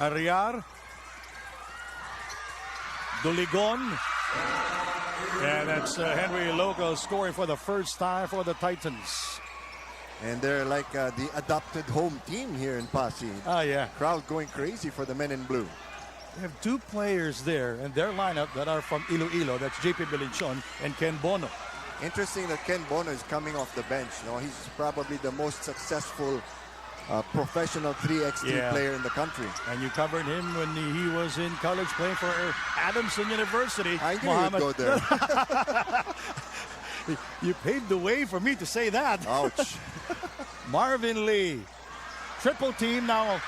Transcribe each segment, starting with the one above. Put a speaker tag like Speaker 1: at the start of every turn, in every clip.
Speaker 1: Arriar, Duligon, and that's Henry Loco scoring for the first time for the Titans.
Speaker 2: And they're like the adopted home team here in Pasig.
Speaker 1: Ah, yeah.
Speaker 2: Crowd going crazy for the men in blue.
Speaker 1: We have two players there in their lineup that are from Iloilo. That's JP Belinchon and Ken Bono.
Speaker 2: Interesting that Ken Bono is coming off the bench. You know, he's probably the most successful professional 3x3 player in the country.
Speaker 1: And you covered him when he was in college playing for Adamson University.
Speaker 2: I knew you'd go there.
Speaker 1: You paved the way for me to say that.
Speaker 2: Ouch.
Speaker 1: Marvin Lee. Triple team now.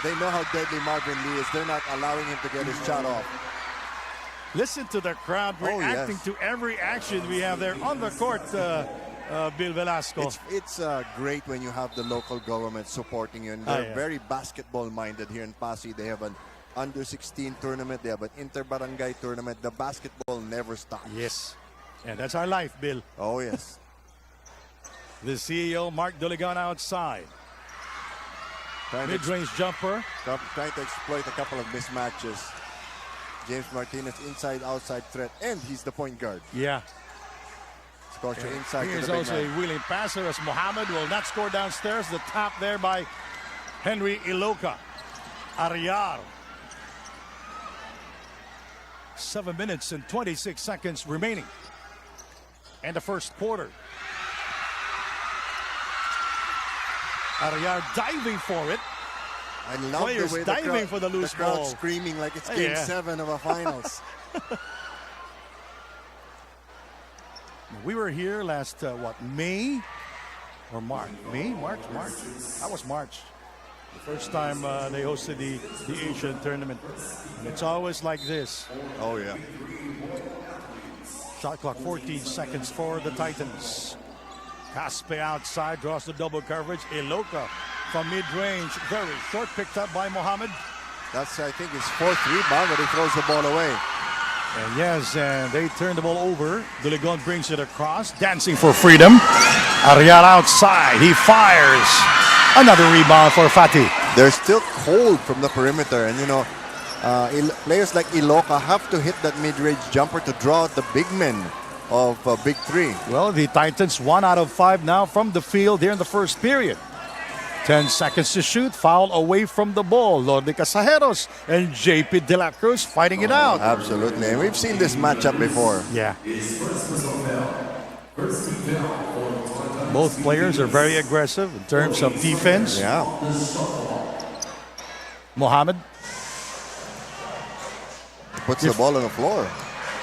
Speaker 2: They know how deadly Marvin Lee is. They're not allowing him to get his shot off.
Speaker 1: Listen to the crowd reacting to every action we have there on the court, Bill Velasco.
Speaker 2: It's great when you have the local government supporting you. And they're very basketball-minded here in Pasig. They have an under-16 tournament. They have an inter-barangay tournament. The basketball never stops.
Speaker 1: Yes. And that's our life, Bill.
Speaker 2: Oh, yes.
Speaker 1: The CEO, Mark Duligon, outside. Mid-range jumper.
Speaker 2: Trying to exploit a couple of mismatches. James Martinez inside-outside threat, and he's the point guard.
Speaker 1: Yeah.
Speaker 2: Scorcher inside.
Speaker 1: Here's also a willing passer as Mohammed will not score downstairs. The tap there by Henry Iloca. Arriar. 7 minutes and 26 seconds remaining. And the first quarter. Arriar diving for it.
Speaker 2: I love
Speaker 1: Players
Speaker 2: the way
Speaker 1: diving for the loose
Speaker 2: crowd
Speaker 1: ball.
Speaker 2: Screaming like it's game 7 of a finals.
Speaker 1: We were here last, May or March? March? That was March. The first time they hosted the Asian tournament. And it's always like this.
Speaker 2: Oh, yeah.
Speaker 1: Shot clock 14 seconds for the Titans. Caspe outside, draws the double coverage. Iloca from mid-range, very short, picked up by Mohammed.
Speaker 2: That's, I think, his 4th rebound, but he throws the ball away.
Speaker 1: And yes, and they turn the ball over. Duligon brings it across, dancing for freedom. Arriar outside, he fires. Another rebound for Fatih.
Speaker 2: They're still cold from the perimeter, and you know, players like Iloca have to hit that mid-range jumper to draw out the big men of Big Three.
Speaker 1: Well, the Titans 1 out of 5 now from the field here in the first period. 10 seconds to shoot, foul away from the ball. Lorde Casajeros and JP De La Cruz fighting it out.
Speaker 2: Absolutely, and we've seen this matchup before.
Speaker 1: Yeah. Both players are very aggressive in terms of defense.
Speaker 2: Yeah.
Speaker 1: Mohammed.
Speaker 2: Puts the ball on the floor.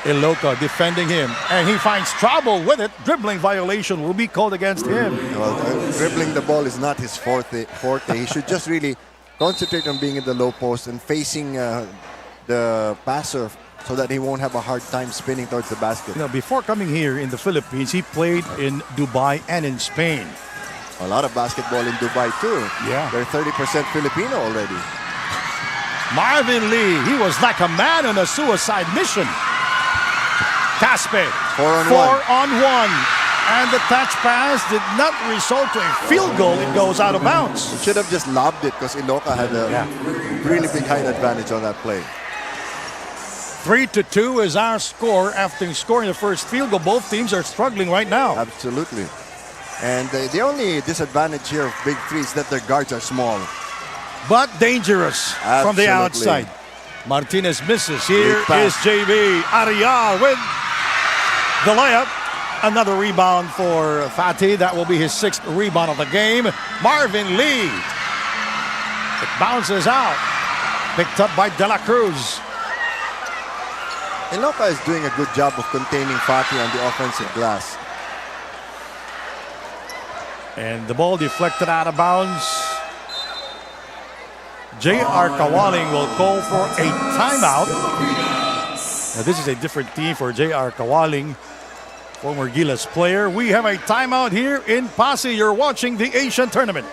Speaker 1: Iloca defending him, and he finds trouble with it. Dribbling violation will be called against him.
Speaker 2: Well, dribbling the ball is not his forte. He should just really concentrate on being in the low post and facing the passer so that he won't have a hard time spinning towards the basket.
Speaker 1: Now, before coming here in the Philippines, he played in Dubai and in Spain.
Speaker 2: A lot of basketball in Dubai too.
Speaker 1: Yeah.
Speaker 2: They're 30% Filipino already.
Speaker 1: Marvin Lee, he was like a man on a suicide mission. Caspe,
Speaker 2: 4 on
Speaker 1: 1. And the touch pass did not result to a field goal. It goes out of bounds.
Speaker 2: Should have just lobbed it because Iloca had a really big height advantage on that play.
Speaker 1: 3-2 is our score after scoring the first field goal. Both teams are struggling right now.
Speaker 2: Absolutely. And the only disadvantage here of Big Three is that their guards are small.
Speaker 1: But dangerous from the outside. Martinez misses. Here is JB Arriar with the layup. Another rebound for Fatih. That will be his 6th rebound of the game. Marvin Lee. It bounces out. Picked up by De La Cruz.
Speaker 2: Iloca is doing a good job of containing Fatih on the offensive glass.
Speaker 1: And the ball deflected out of bounds. J.R. Kawaling will call for a timeout. Now, this is a different team for J.R. Kawaling, former Gilas player. We have a timeout here in Pasig. You're watching the Asian Tournament.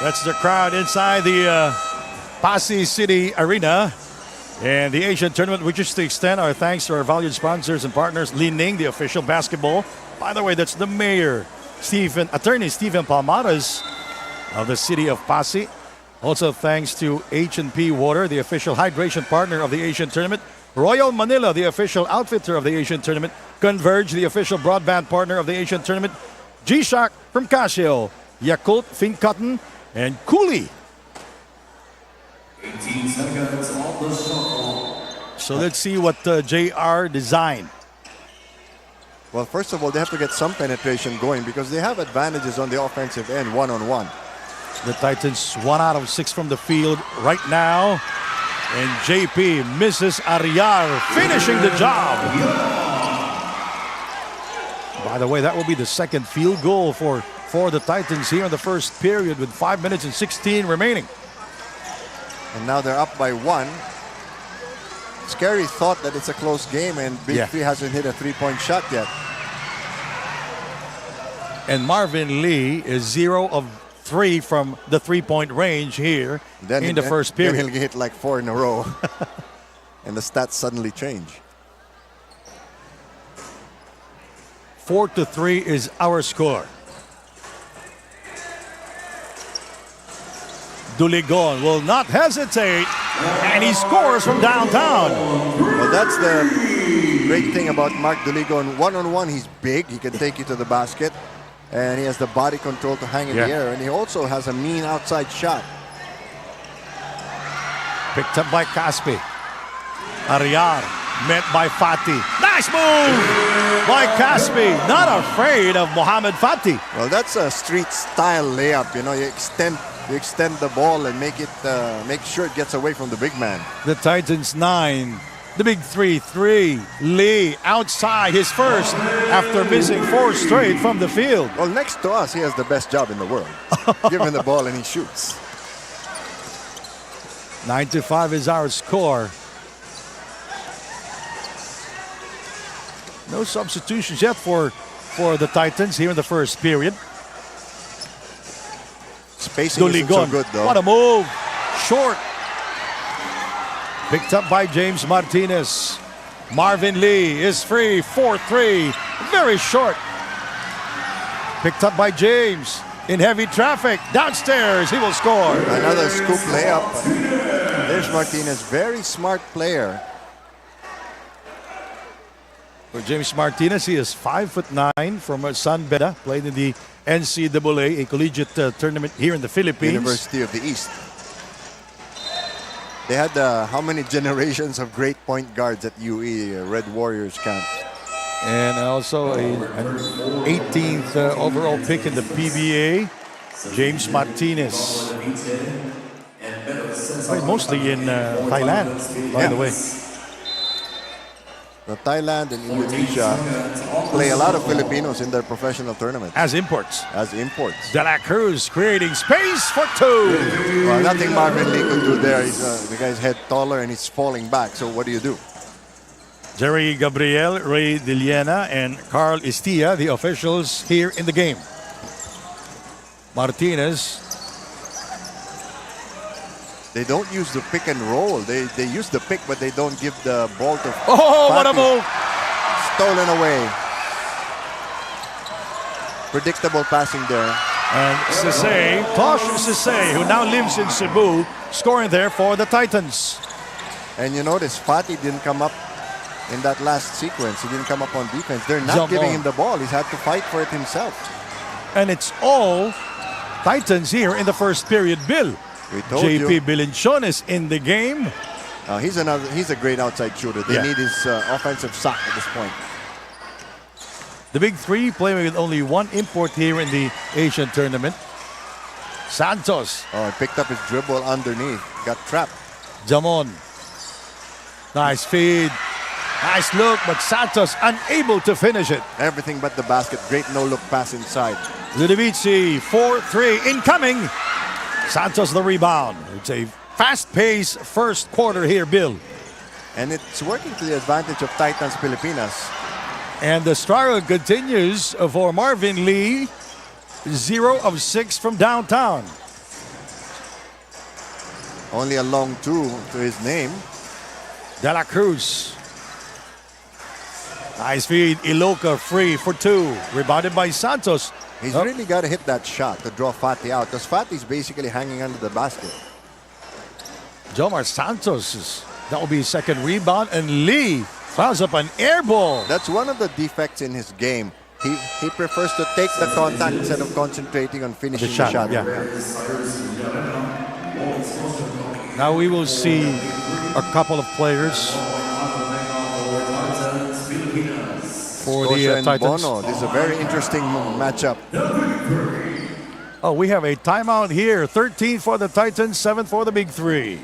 Speaker 1: That's the crowd inside the Pasay City Arena. And the Asian tournament, we just to extend our thanks to our valued sponsors and partners, Li Ning, the official basketball. By the way, that's the mayor, Attorney Stephen Palmares of the city of Pasay. Also thanks to H&P Water, the official hydration partner of the Asian tournament. Royal Manila, the official outfitter of the Asian tournament. Converge, the official broadband partner of the Asian tournament. G-Shock from Casio. Yakult, Fincotton, and Cooley.
Speaker 3: 18 seconds on the shot.
Speaker 1: So let's see what JR designed.
Speaker 2: Well, first of all, they have to get some penetration going because they have advantages on the offensive end, one-on-one.
Speaker 1: The Titans 1 out of 6 from the field right now. And JP misses Ariar, finishing the job. By the way, that will be the second field goal for the Titans here in the first period with 5 minutes and 16 remaining.
Speaker 2: And now they're up by 1. Scary thought that it's a close game and Big Three hasn't hit a three-point shot yet.
Speaker 1: And Marvin Lee is 0 of 3 from the three-point range here in the first period.
Speaker 2: Then he'll hit like 4 in a row. And the stats suddenly change.
Speaker 1: 4-3 is our score. Duligon will not hesitate, and he scores from downtown.
Speaker 2: Well, that's the great thing about Mark Duligon. One-on-one, he's big. He can take you to the basket. And he has the body control to hang in the air. And he also has a mean outside shot.
Speaker 1: Picked up by Caspi. Ariar met by Fati. Nice move by Caspi. Not afraid of Mohamed Fati.
Speaker 2: Well, that's a street style layup. You know, you extend the ball and make sure it gets away from the big man.
Speaker 1: The Titans 9. The big 3-3. Lee outside his first after missing 4 straight from the field.
Speaker 2: Well, next to us, he has the best job in the world. Give him the ball and he shoots.
Speaker 1: 9-5 is our score. No substitutions yet for the Titans here in the first period.
Speaker 2: Spacing isn't so good, though.
Speaker 1: What a move. Short. Picked up by James Martinez. Marvin Lee is free. 4-3. Very short. Picked up by James. In heavy traffic. Downstairs. He will score.
Speaker 2: Another scoop layup. There's Martinez. Very smart player.
Speaker 1: For James Martinez, he is 5'9" from San Beda. Played in the NCAA, a collegiate tournament here in the Philippines.
Speaker 2: University of the East. They had how many generations of great point guards at UE, Red Warriors camp.
Speaker 1: And also an 18th overall pick in the PBA, James Martinez. Mostly in Thailand, by the way.
Speaker 2: Thailand and Indonesia play a lot of Filipinos in their professional tournaments.
Speaker 1: As imports.
Speaker 2: As imports.
Speaker 1: De La Cruz creating space for 2.
Speaker 2: Well, nothing Marvin Lee could do there. The guy's head taller and he's falling back. So what do you do?
Speaker 1: Jerry Gabriel, Ray Diliena, and Carl Istia, the officials here in the game. Martinez.
Speaker 2: They don't use the pick and roll. They use the pick, but they don't give the ball to
Speaker 1: Oh, what a move!
Speaker 2: Stolen away. Predictable passing there.
Speaker 1: And Cisse, Tosh Cisse, who now lives in Cebu, scoring there for the Titans.
Speaker 2: And you notice Fati didn't come up in that last sequence. He didn't come up on defense. They're not giving him the ball. He's had to fight for it himself.
Speaker 1: And it's all Titans here in the first period. Bill.
Speaker 2: We told
Speaker 1: JP Bilinchones in the game.
Speaker 2: He's a great outside shooter. They need his offensive sock at this point.
Speaker 1: The big 3 playing with only 1 import here in the Asian tournament. Santos.
Speaker 2: Oh, he picked up his dribble underneath. Got trapped.
Speaker 1: Jamon. Nice feed. Nice look, but Santos unable to finish it.
Speaker 2: Everything but the basket. Great no-look pass inside.
Speaker 1: Ludovici, 4-3 incoming. Santos the rebound. It's a fast-paced first quarter here, Bill.
Speaker 2: And it's working to the advantage of Titans Pilipinas.
Speaker 1: And the struggle continues for Marvin Lee. 0 of 6 from downtown.
Speaker 2: Only a long two to his name.
Speaker 1: De La Cruz. Nice feed. Iloka free for two. Rebounded by Santos.
Speaker 2: He's really got to hit that shot to draw Fatih out because Fatih's basically hanging under the basket.
Speaker 1: Jomar Santos. That will be his second rebound. And Lee fouls up an air ball.
Speaker 2: That's one of the defects in his game. He prefers to take the contact instead of concentrating on finishing the shot.
Speaker 1: Yeah. Now we will see a couple of players for
Speaker 2: Scotia
Speaker 1: the
Speaker 2: and
Speaker 1: Titans.
Speaker 2: Bono. This is a very interesting matchup.
Speaker 1: Oh, we have a timeout here. 13 for the Titans, 7 for the Big Three.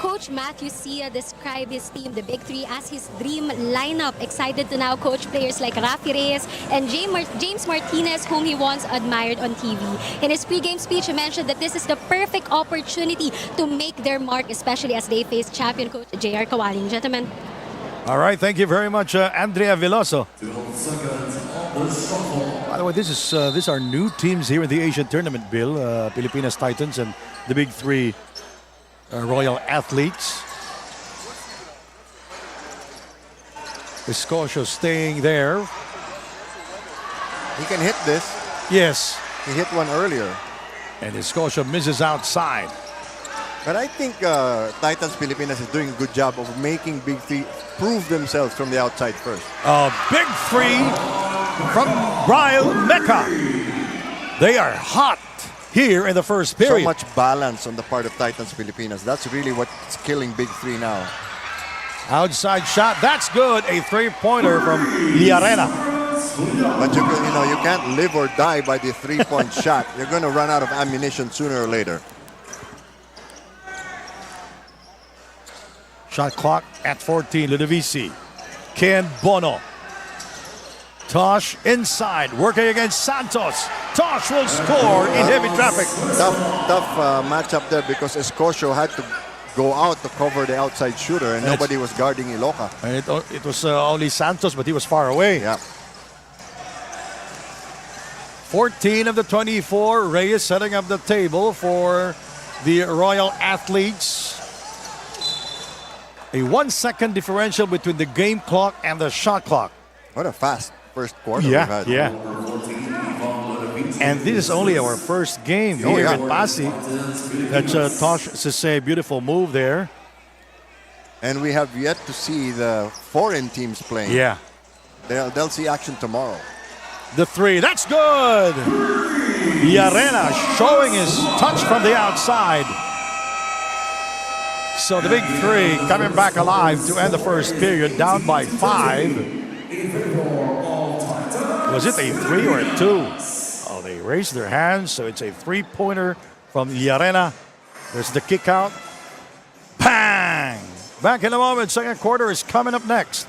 Speaker 4: Coach Matthew Sia described his team, the Big Three, as his dream lineup. Excited to now coach players like Rafi Reyes and James Martinez, whom he once admired on TV. In his pre-game speech, he mentioned that this is the perfect opportunity to make their mark, especially as they face champion coach J.R. Kawaling. Gentlemen.
Speaker 1: All right, thank you very much, Andrea Veloso.
Speaker 3: 12 seconds on the shot clock.
Speaker 1: By the way, these are new teams here in the Asian Tournament, Bill. Pilipinas Titans and the Big Three Royal Athletes. Escocio staying there.
Speaker 2: He can hit this.
Speaker 1: Yes.
Speaker 2: He hit one earlier.
Speaker 1: And Escocio misses outside.
Speaker 2: But I think Titans Pilipinas is doing a good job of making Big Three prove themselves from the outside first.
Speaker 1: Big Three from Brian Mecca. They are hot here in the first
Speaker 2: So
Speaker 1: period.
Speaker 2: much balance on the part of Titans Pilipinas. That's really what's killing Big Three now.
Speaker 1: Outside shot. That's good. A three-pointer from Liarena.
Speaker 2: But you can't live or die by the three-point shot. You're going to run out of ammunition sooner or later.
Speaker 1: Shot clock at 14. Ludovisi. Ken Bono. Tosh inside, working against Santos. Tosh will score in heavy traffic.
Speaker 2: Tough matchup there because Escocio had to go out to cover the outside shooter and nobody was guarding Iloka.
Speaker 1: And it was only Santos, but he was far away.
Speaker 2: Yeah.
Speaker 1: 14 of the 24. Reyes setting up the table for the Royal Athletes. A 1 second differential between the game clock and the shot clock.
Speaker 2: What a fast first quarter we've had.
Speaker 1: Yeah. And this is only our first game here in Pasig. That's Tosh Sese, beautiful move there.
Speaker 2: And we have yet to see the foreign teams playing.
Speaker 1: Yeah.
Speaker 2: They'll see action tomorrow.
Speaker 1: The three, that's good. Liarena showing his touch from the outside. So the Big Three coming back alive to end the first period, down by 5. Was it a 3 or a 2? Oh, they raised their hands, so it's a three-pointer from Liarena. There's the kick out. Bang! Back in a moment. Second quarter is coming up next.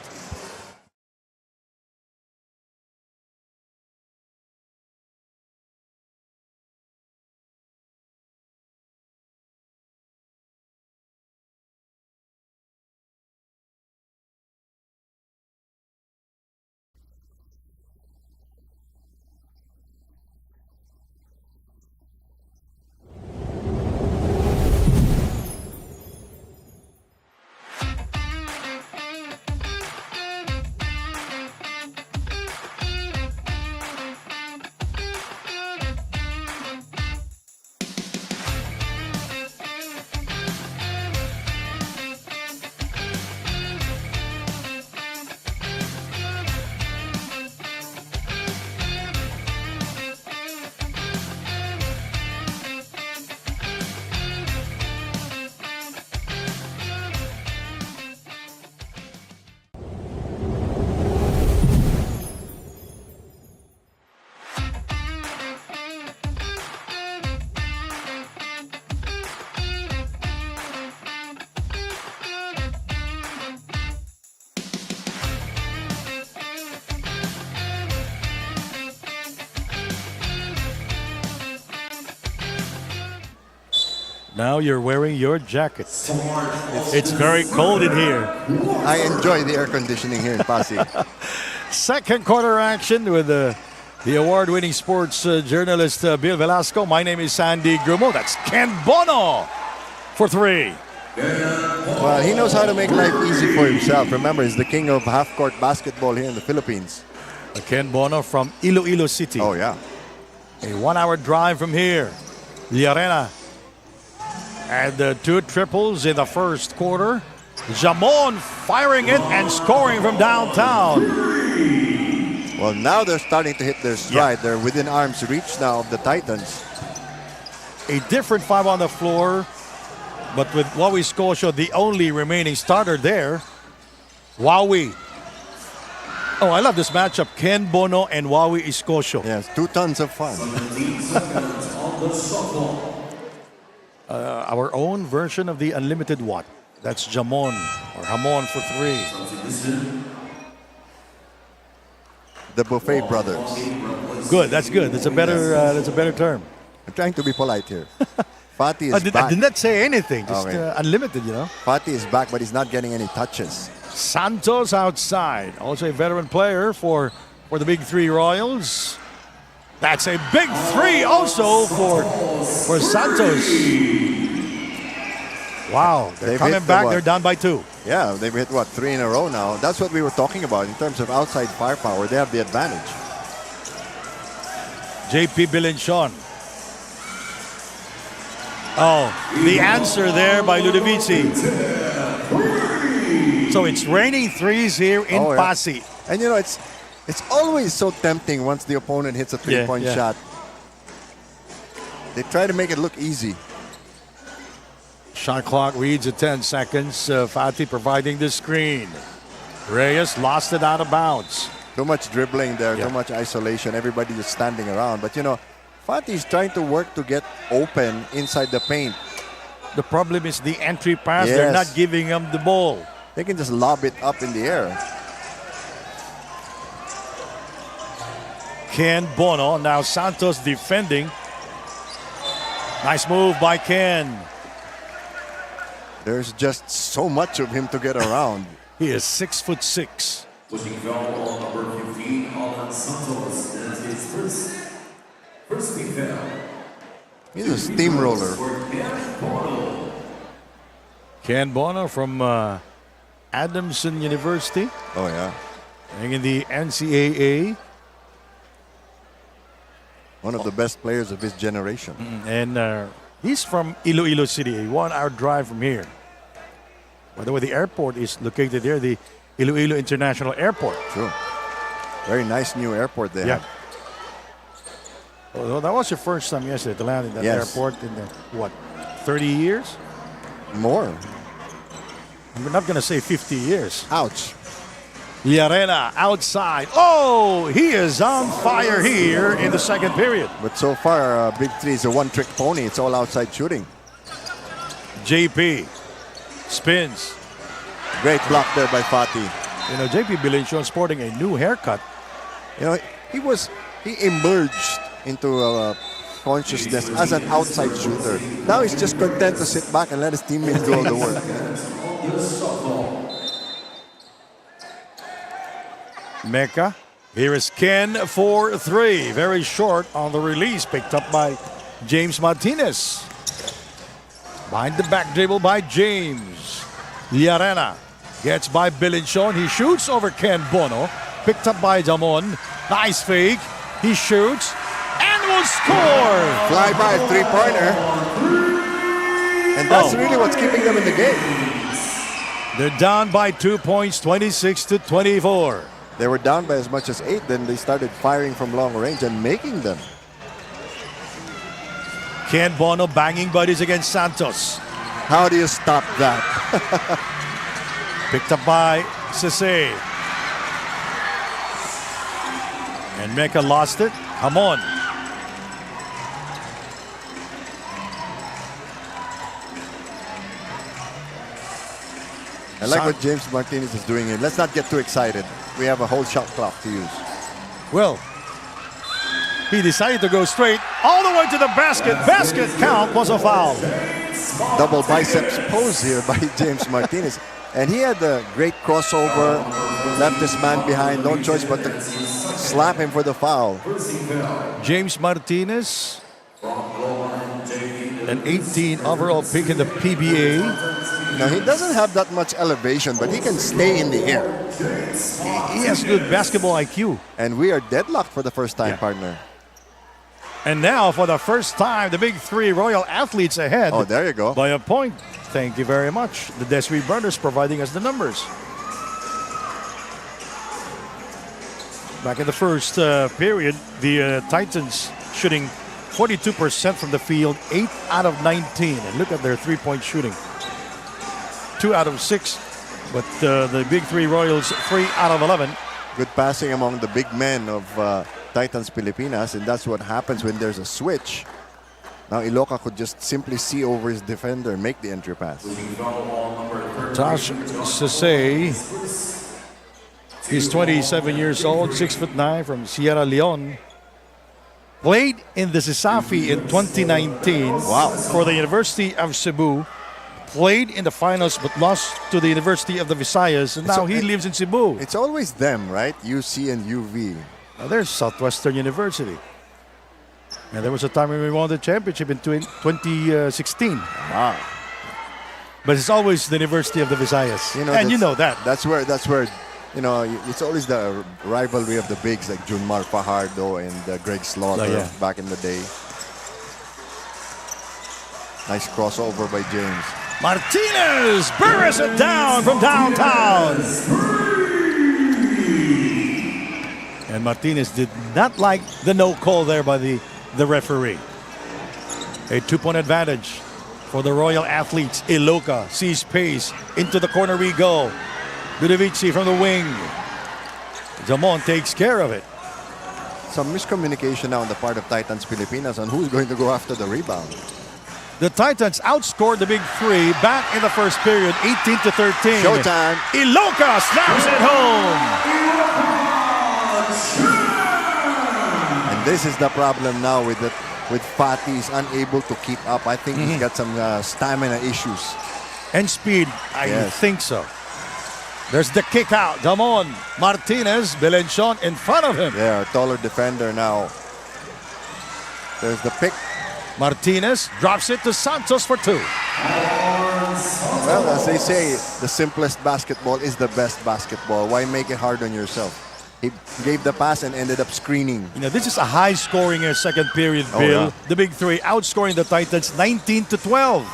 Speaker 1: Now you're wearing your jacket. It's very cold in here.
Speaker 2: I enjoy the air conditioning here in Pasig.
Speaker 1: Second quarter action with the award-winning sports journalist Bill Velasco. My name is Sandy Grumo. That's Ken Bono for three.
Speaker 2: Well, he knows how to make life easy for himself. Remember, he's the king of half-court basketball here in the Philippines.
Speaker 1: Ken Bono from Iloilo City.
Speaker 2: Oh, yeah.
Speaker 1: A 1 hour drive from here. Liarena had two triples in the first quarter. Jamon firing it and scoring from downtown.
Speaker 2: Well, now they're starting to hit their stride. They're within arm's reach now of the Titans.
Speaker 1: A different five on the floor, but with Wawi Scotia, the only remaining starter there. Wawi. Oh, I love this matchup. Ken Bono and Wawi Iscocio.
Speaker 2: Yes, 2 tons of fun.
Speaker 3: 17 seconds on the shot clock.
Speaker 1: Our own version of the unlimited what? That's Jamon or Hamon for three.
Speaker 2: The Buffet Brothers.
Speaker 1: Good. That's good. That's a better term.
Speaker 2: I'm trying to be polite here. Fatih is
Speaker 1: I
Speaker 2: back.
Speaker 1: did not say anything. Just
Speaker 2: Okay.
Speaker 1: unlimited, you know.
Speaker 2: Fatih is back, but he's not getting any touches.
Speaker 1: Santos outside. Also a veteran player for the Big Three Royals. That's a big three also for Santos. Wow. They're
Speaker 2: They've
Speaker 1: coming
Speaker 2: hit the
Speaker 1: back.
Speaker 2: what?
Speaker 1: They're down by 2.
Speaker 2: Yeah, they've hit, 3 in a row now. That's what we were talking about in terms of outside firepower. They have the advantage.
Speaker 1: JP Bilenchon. Oh, the answer there by Ludovici. So it's raining threes here in
Speaker 2: Oh, yeah.
Speaker 1: Pasig.
Speaker 2: And you know, it's always so tempting once the opponent hits a three-point
Speaker 1: yeah.
Speaker 2: shot. They try to make it look easy.
Speaker 1: Shot clock reads at 10 seconds. Fatih providing the screen. Reyes lost it out of bounds.
Speaker 2: Too much dribbling there,
Speaker 1: Yeah.
Speaker 2: too much isolation. Everybody just standing around. But you know, Fatih is trying to work to get open inside the paint.
Speaker 1: The problem is the entry pass.
Speaker 2: Yes.
Speaker 1: They're not giving him the ball.
Speaker 2: They can just lob it up in the air.
Speaker 1: Ken Bono. Now Santos defending. Nice move by Ken.
Speaker 2: There's just so much of him to get around.
Speaker 1: He is 6'6".
Speaker 3: Pushing foul on number 15, Alan Santos. That is his first big foul.
Speaker 2: He's a steamroller.
Speaker 3: For Ken Bono.
Speaker 1: Ken Bono from Adamson University.
Speaker 2: Oh, yeah.
Speaker 1: Playing in the NCAA.
Speaker 2: One of the best players of his generation.
Speaker 1: And he's from Iloilo City, a 1 hour drive from here. By the way, the airport is located there, the Iloilo International Airport.
Speaker 2: True. Very nice new airport they
Speaker 1: Yeah.
Speaker 2: have.
Speaker 1: Well, that was your first time yesterday to land in that
Speaker 2: Yes.
Speaker 1: airport in the, 30 years?
Speaker 2: More.
Speaker 1: I'm not going to say 50 years.
Speaker 2: Ouch.
Speaker 1: Liarena outside. Oh, he is on fire here in the second period.
Speaker 2: But so far, Big Three is a one-trick pony. It's all outside shooting.
Speaker 1: JP spins.
Speaker 2: Great block there by Fatih.
Speaker 1: You know, JP Bilenchon sporting a new haircut.
Speaker 2: You know, he emerged into consciousness as an outside shooter. Now he's just content to sit back and let his teammates do all the work.
Speaker 1: Mecca. Here is Ken for three. Very short on the release. Picked up by James Martinez. Behind the back dribble by James. Liarena gets by Bilenchon. He shoots over Ken Bono. Picked up by Jamon. Nice fake. He shoots and will score.
Speaker 2: Fly by three-pointer. And that's really what's keeping them in the game.
Speaker 1: They're down by 2 points, 26-24.
Speaker 2: They were down by as much as 8, then they started firing from long range and making them.
Speaker 1: Ken Bono banging buddies against Santos.
Speaker 2: How do you stop that?
Speaker 1: Picked up by Cisse. And Mecca lost it. Hamon.
Speaker 2: I like what James Martinez is doing here. Let's not get too excited. We have a whole shot clock to use.
Speaker 1: Well, he decided to go straight all the way to the basket. Basket count was a foul.
Speaker 2: double biceps pose here by James Martinez. And he had a great crossover, left his man behind, no choice but to slap him for the foul.
Speaker 1: James Martinez, an 18 overall pick in the PBA.
Speaker 2: Now, he doesn't have that much elevation, but he can stay in the air.
Speaker 1: He has good basketball IQ.
Speaker 2: And we are deadlocked for the first time, partner.
Speaker 1: And now, for the first time, the big three Royal Athletes ahead.
Speaker 2: Oh, there you go.
Speaker 1: By a point. Thank you very much. The Desiree Brothers providing us the numbers. Back in the first period, the Titans shooting 42% from the field, 8 out of 19. And look at their three-point shooting. 2 out of 6. But the big three Royals, 3 out of 11.
Speaker 2: Good passing among the big men of Titans Pilipinas, and that's what happens when there's a switch. Now Iloca could just simply see over his defender and make the entry pass.
Speaker 1: Tosh Sasay, he's 27 years old, 6'9", from Sierra Leone. Played in the CISAFI in 2019 for the University of Cebu. Played in the finals but lost to the University of the Visayas, and now he lives in Cebu.
Speaker 2: It's always them, right? UC and UV.
Speaker 1: Now there's Southwestern University. And there was a time when we won the championship in 2016.
Speaker 2: Wow.
Speaker 1: But it's always the University of the Visayas. And you know that.
Speaker 2: That's where, you know, it's always the rivalry of the bigs like Junmar Fajardo and Greg Slaughter back in the day. Nice crossover by James.
Speaker 1: Martinez burrs it down from downtown. And Martinez did not like the no call there by the referee. A 2-point advantage for the Royal Athletes. Iloca sees pace. Into the corner we go. Ludovici from the wing. Jamon takes care of it.
Speaker 2: Some miscommunication now on the part of Titans Pilipinas on who's going to go after the rebound.
Speaker 1: The Titans outscored the big three back in the first period, 18-13.
Speaker 2: Showtime.
Speaker 1: Iloca snaps it home.
Speaker 2: And this is the problem now with Fatih. He's unable to keep up. I think he's got some stamina issues.
Speaker 1: And speed, I think so. There's the kick out. Damon Martinez, Belenchon in front of him.
Speaker 2: Yeah, a taller defender now. There's the pick.
Speaker 1: Martinez drops it to Santos for 2.
Speaker 2: Well, as they say, the simplest basketball is the best basketball. Why make it hard on yourself? He gave the pass and ended up screening.
Speaker 1: You know, this is a high-scoring second period, Bill.
Speaker 2: Yeah.
Speaker 1: The big three outscoring the Titans 19-12.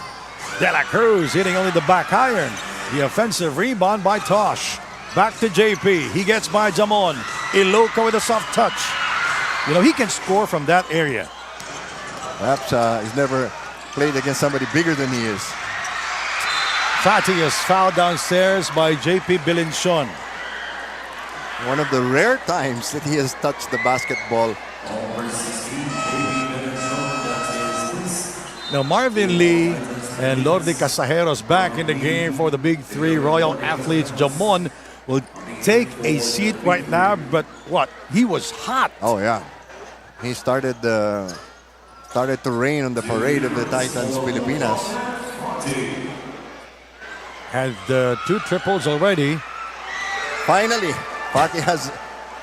Speaker 1: De La Cruz hitting only the back iron. The offensive rebound by Tosh. Back to JP. He gets by Jamon. Iloca with a soft touch. You know, he can score from that area.
Speaker 2: Perhaps he's never played against somebody bigger than he is.
Speaker 1: Fatih is fouled downstairs by JP Belenchon.
Speaker 2: One of the rare times that he has touched the basketball.
Speaker 1: Now Marvin Lee and Lordi Casajeros back in the game for the big three Royal Athletes. Jamon will take a seat right now, but what? He was hot.
Speaker 2: Oh yeah, he started to rain on the parade of the Titans Pilipinas.
Speaker 1: Had 2 triples already.
Speaker 2: Finally, Fatih has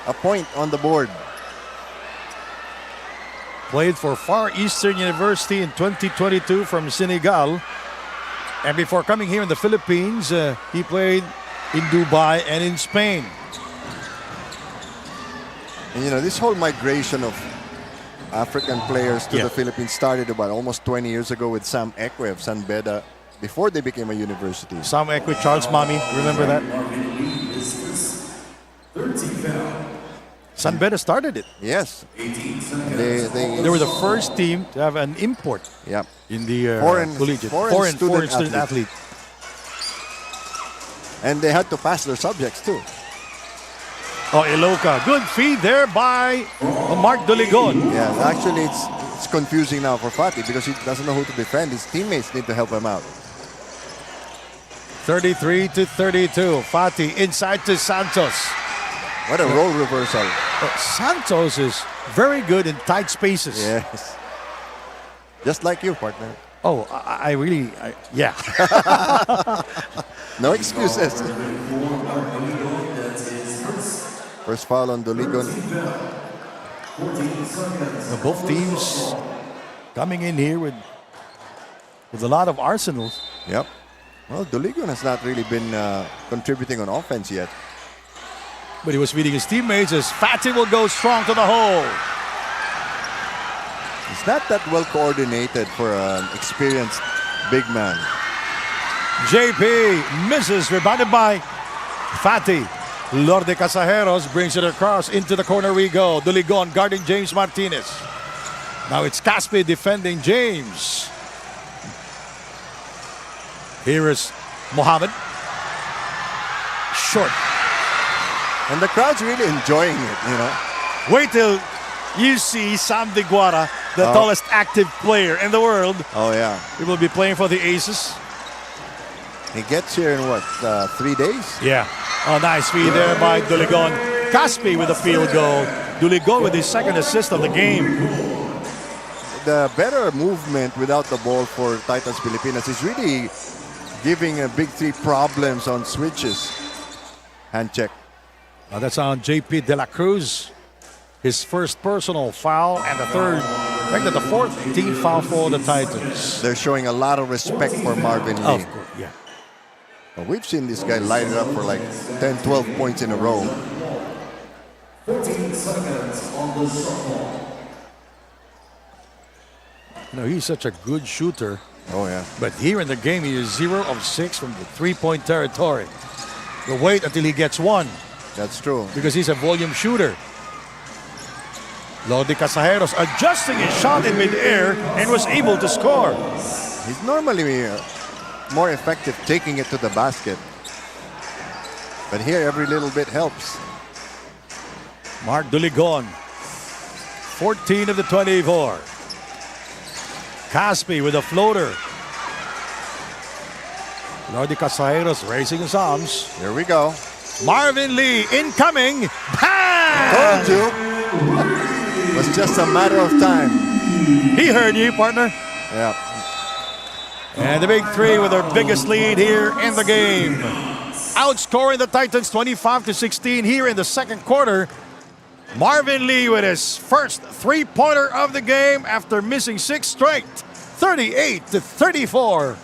Speaker 2: a point on the board.
Speaker 1: Played for Far Eastern University in 2022 from Senegal. And before coming here in the Philippines, he played in Dubai and in Spain.
Speaker 2: And you know, this whole migration of African players to the Philippines started about almost 20 years ago with Sam Ekwe of San Beda before they became a university.
Speaker 1: Sam Ekwe, Charles Mami, remember that? San Beda started it.
Speaker 2: Yes.
Speaker 1: They were the first team to have an import in the collegiate. Foreign student athlete.
Speaker 2: And they had to pass their subjects too.
Speaker 1: Oh, Iloca. Good feed there by Mark Doligon.
Speaker 2: Yeah, actually it's confusing now for Fatih because he doesn't know who to defend. His teammates need to help him out.
Speaker 1: 33-32. Fatih inside to Santos.
Speaker 2: What a role reversal.
Speaker 1: Santos is very good in tight spaces.
Speaker 2: Yes. Just like you, partner.
Speaker 1: Oh, I really, yeah.
Speaker 2: No excuses. First foul on Doligon.
Speaker 1: Both teams coming in here with a lot of arsenals.
Speaker 2: Yep. Well, Doligon has not really been contributing on offense yet.
Speaker 1: But he was feeding his teammates as Fatty will go strong to the hole.
Speaker 2: It's not that well coordinated for an experienced big man.
Speaker 1: JP misses, rebounded by Fatty. Lorde Casajeros brings it across. Into the corner we go. Doligon guarding James Martinez. Now it's Caspi defending James. Here is Mohammed. Short.
Speaker 2: And the crowd's really enjoying it, you know.
Speaker 1: Wait till you see Sam Diguara, the tallest active player in the world.
Speaker 2: Oh, yeah.
Speaker 1: He will be playing for the Aces.
Speaker 2: He gets here in what, 3 days?
Speaker 1: Yeah. Oh, nice feed there by Doligon. Caspi with a field goal. Doligon with his second assist of the game.
Speaker 2: The better movement without the ball for Titans Pilipinas is really giving a big three problems on switches. Hand check.
Speaker 1: Now that's on JP De La Cruz. His first personal foul and the third, in fact, the fourth team foul for the Titans.
Speaker 2: They're showing a lot of respect for Marvin Lee.
Speaker 1: Of course, yeah.
Speaker 2: Well, we've seen this guy light it up for like 10, 12 points in a row.
Speaker 3: 14 seconds on the shot clock.
Speaker 1: You know, he's such a good shooter.
Speaker 2: Oh, yeah.
Speaker 1: But here in the game, he is 0 of 6 from the three-point territory. You'll wait until he gets one
Speaker 2: That's true.
Speaker 1: because he's a volume shooter. Lorde Casajeros adjusting his shot in midair and was able to score.
Speaker 2: He's normally more effective taking it to the basket. But here, every little bit helps.
Speaker 1: Mark Doligon, 14 of the 24. Caspi with a floater. Lorde Casajeros raising his arms.
Speaker 2: Here we go.
Speaker 1: Marvin Lee incoming. Bang!
Speaker 2: Told you. It was just a matter of time.
Speaker 1: He heard you, partner.
Speaker 2: Yeah.
Speaker 1: And the big three with their biggest lead here in the game. Outscoring the Titans 25-16 here in the second quarter. Marvin Lee with his first three-pointer of the game after missing 6 straight. 38-34.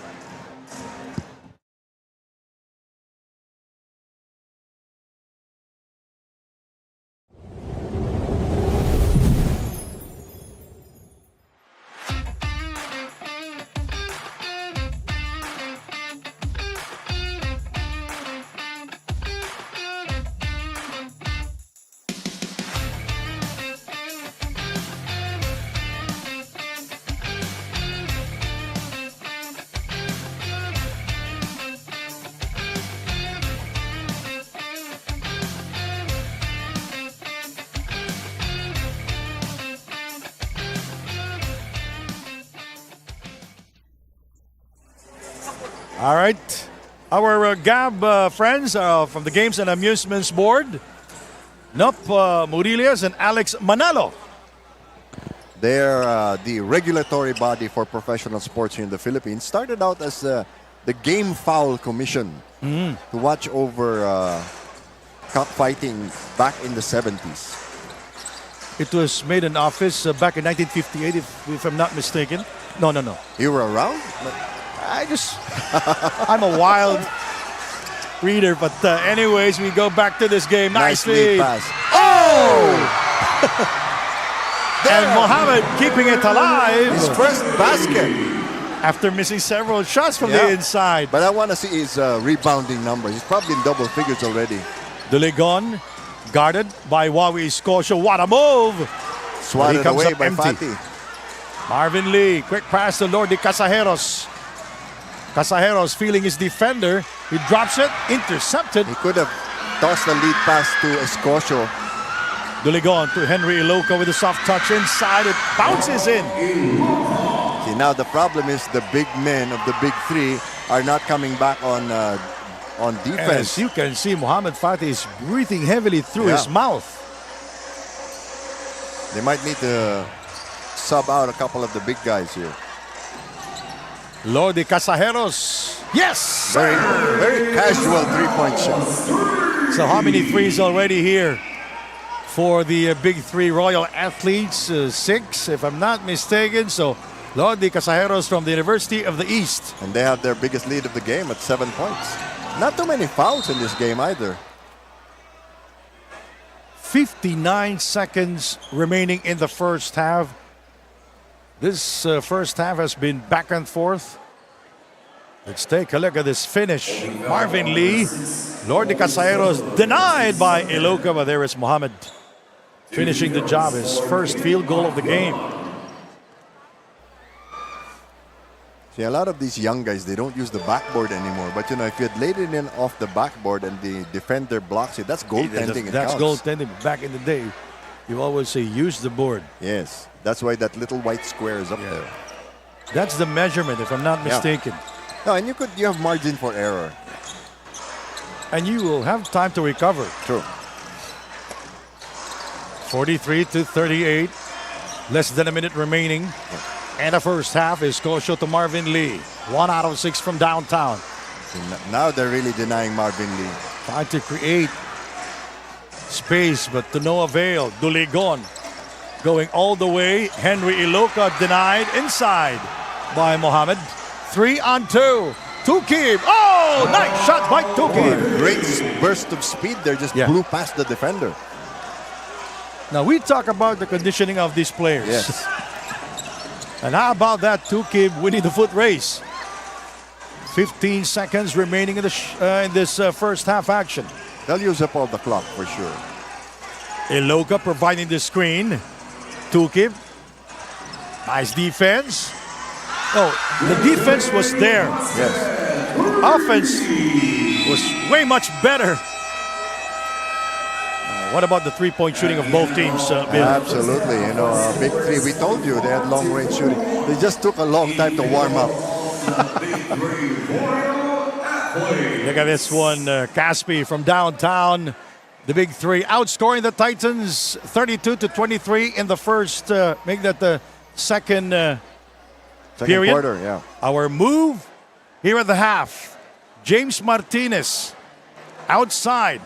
Speaker 1: All right. Our Gab friends from the Games and Amusements Board, Nop Murillas and Alex Manalo.
Speaker 2: They're the regulatory body for professional sports here in the Philippines. Started out as the Game Foul Commission to watch over cockfighting back in the 70s.
Speaker 1: It was made in office back in 1958, if I'm not mistaken. No.
Speaker 2: You were around?
Speaker 1: I'm a wild reader, but anyways, we go back to this game. Nice lead.
Speaker 2: pass.
Speaker 1: Oh! And Mohammed keeping it alive
Speaker 2: His first basket.
Speaker 1: after missing several shots from the inside.
Speaker 2: But I want to see his rebounding numbers. He's probably in double figures already.
Speaker 1: Doligon guarded by Wawi Scotia. What a move!
Speaker 2: Swatted
Speaker 1: comes
Speaker 2: away
Speaker 1: up
Speaker 2: by
Speaker 1: empty.
Speaker 2: Fatty.
Speaker 1: Marvin Lee, quick pass to Lorde Casajeros. Casajeros feeling his defender. He drops it, intercepted.
Speaker 2: He could have tossed the lead pass to Escocio.
Speaker 1: Doligon to Henry Iloca with a soft touch inside. It bounces in.
Speaker 2: See, now the problem is the big men of the big three are not coming back on defense.
Speaker 1: As you can see, Mohamed Fatty is breathing heavily through his mouth.
Speaker 2: They might need to sub out a couple of the big guys here.
Speaker 1: Lodi Casajeros. Yes!
Speaker 2: Very, very casual three-point shot.
Speaker 1: So how many threes already here for the big three Royal Athletes? 6, if I'm not mistaken. So Lodi Casajeros from the University of the East.
Speaker 2: And they have their biggest lead of the game at 7 points. Not too many fouls in this game either.
Speaker 1: 59 seconds remaining in the first half. This first half has been back and forth. Let's take a look at this finish. Marvin Lee, Lodi Casajeros denied by Iloka, but there is Mohammed finishing the job, his first field goal of the game.
Speaker 2: See, a lot of these young guys, they don't use the backboard anymore. But, you know, if you had laid it in off the backboard and the defender blocks it, that's goaltending.
Speaker 1: That's goaltending. Back in the day, you always say use the board.
Speaker 2: Yes, that's why that little white square is up there.
Speaker 1: That's the measurement, if I'm not mistaken.
Speaker 2: No, and you have margin for error.
Speaker 1: And you will have time to recover.
Speaker 2: True.
Speaker 1: 43-38. Less than a minute remaining. And the first half is Kosho to Marvin Lee. 1 out of 6 from downtown.
Speaker 2: Now they're really denying Marvin Lee.
Speaker 1: Trying to create space, but to no avail. Duligon going all the way. Henry Iloka denied inside by Mohammed. 3 on 2. Tukib. Oh, nice shot by Tukib.
Speaker 2: Great burst of speed there, just blew past the defender.
Speaker 1: Now we talk about the conditioning of these players.
Speaker 2: Yes.
Speaker 1: And how about that Tukib winning the foot race? 15 seconds remaining in this first half action.
Speaker 2: They'll use up all the clock for sure.
Speaker 1: Iloka providing the screen. Tukib. Nice defense. Oh, the defense was there.
Speaker 2: Yes.
Speaker 1: Offense was way much better. What about the three-point shooting of both teams, Bill?
Speaker 2: Absolutely. You know, big three. We told you they had long-range shooting. They just took a long time to warm up.
Speaker 1: Look at this one. Caspi from downtown. The big three outscoring the Titans 32-23 in the first, make that the second period.
Speaker 2: Quarter, yeah.
Speaker 1: Our move here at the half. James Martinez outside.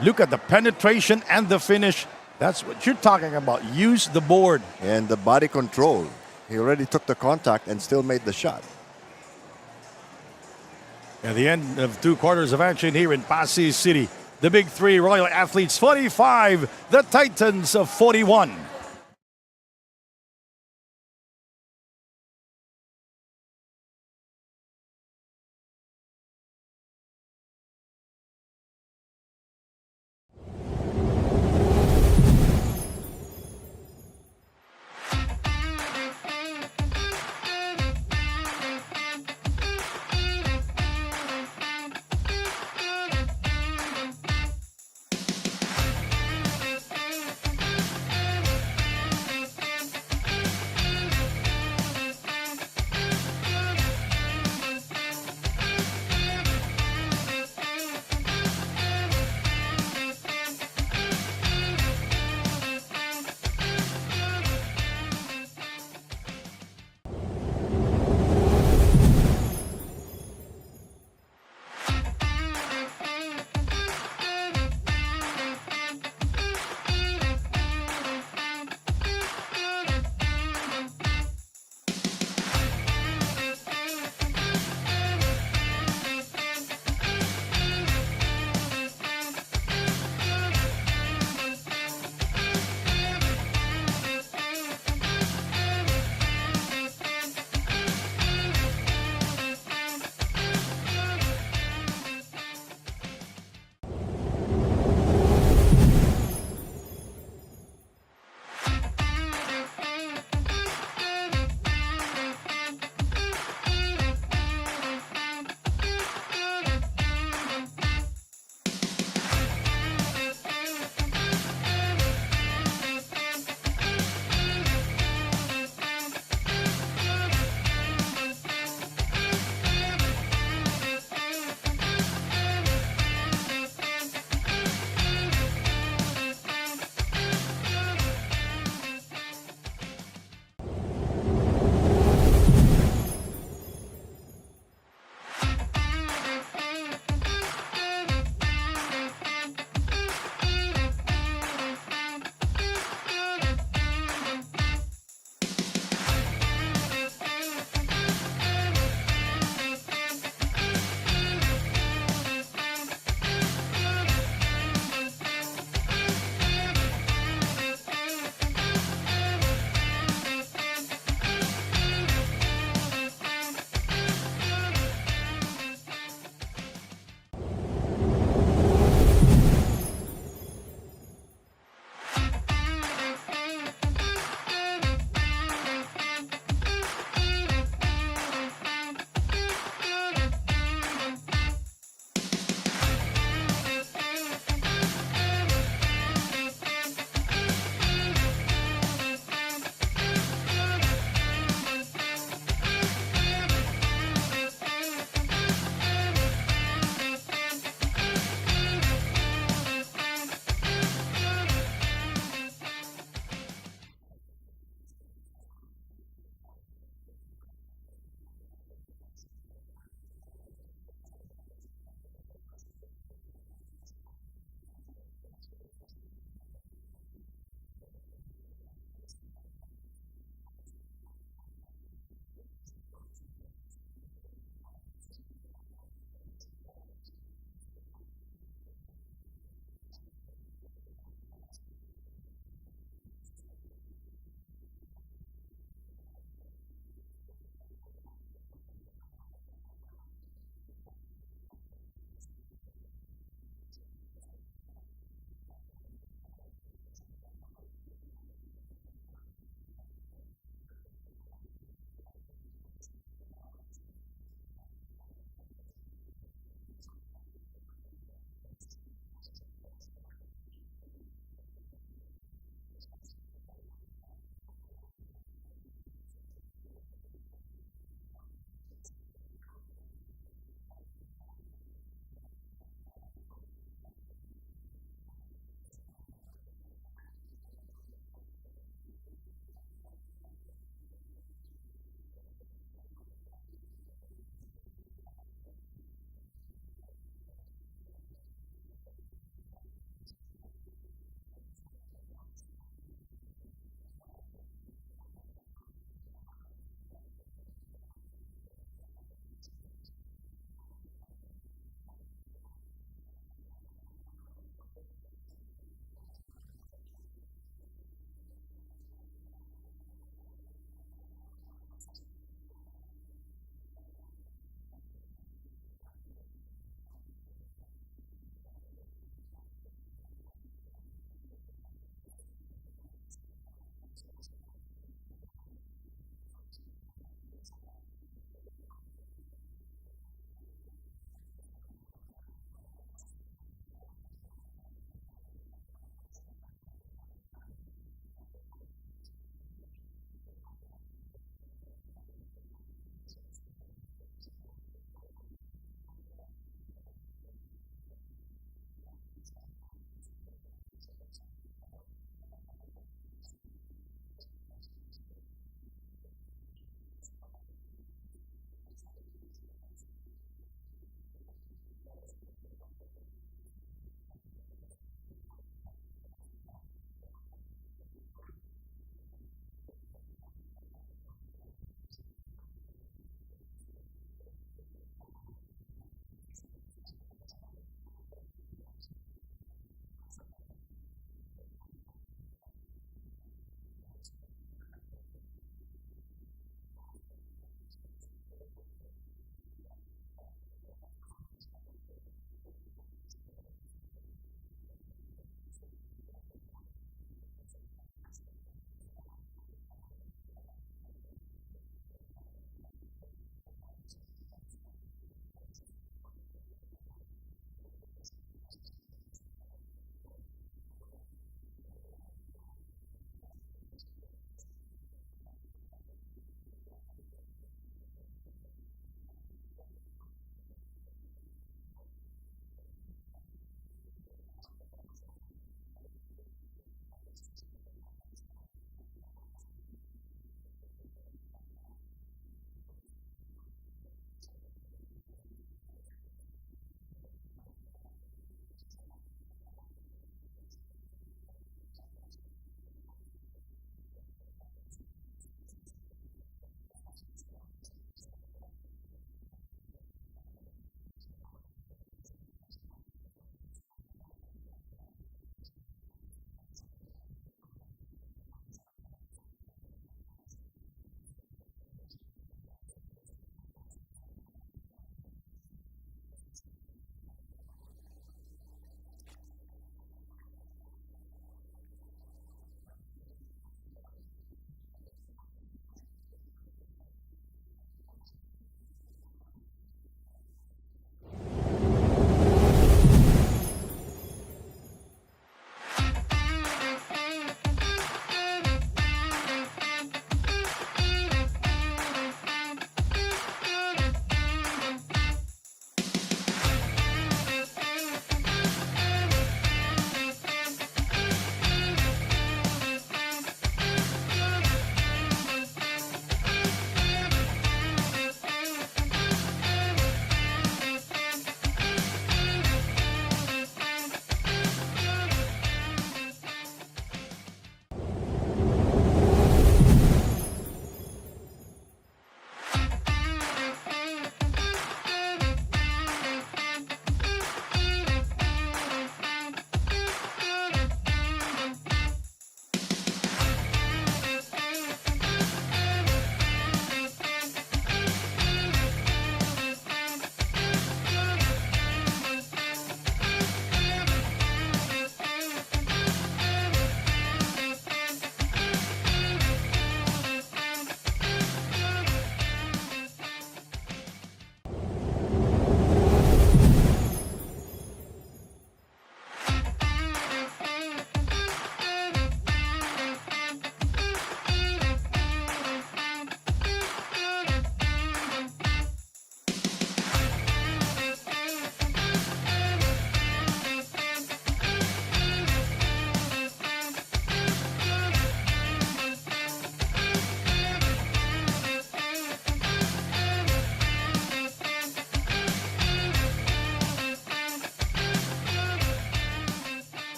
Speaker 1: Look at the penetration and the finish. That's what you're talking about. Use the board.
Speaker 2: And the body control. He already took the contact and still made the shot.
Speaker 1: At the end of 2 quarters of action here in Pasig City. The big three Royal Athletes 45, the Titans of 41.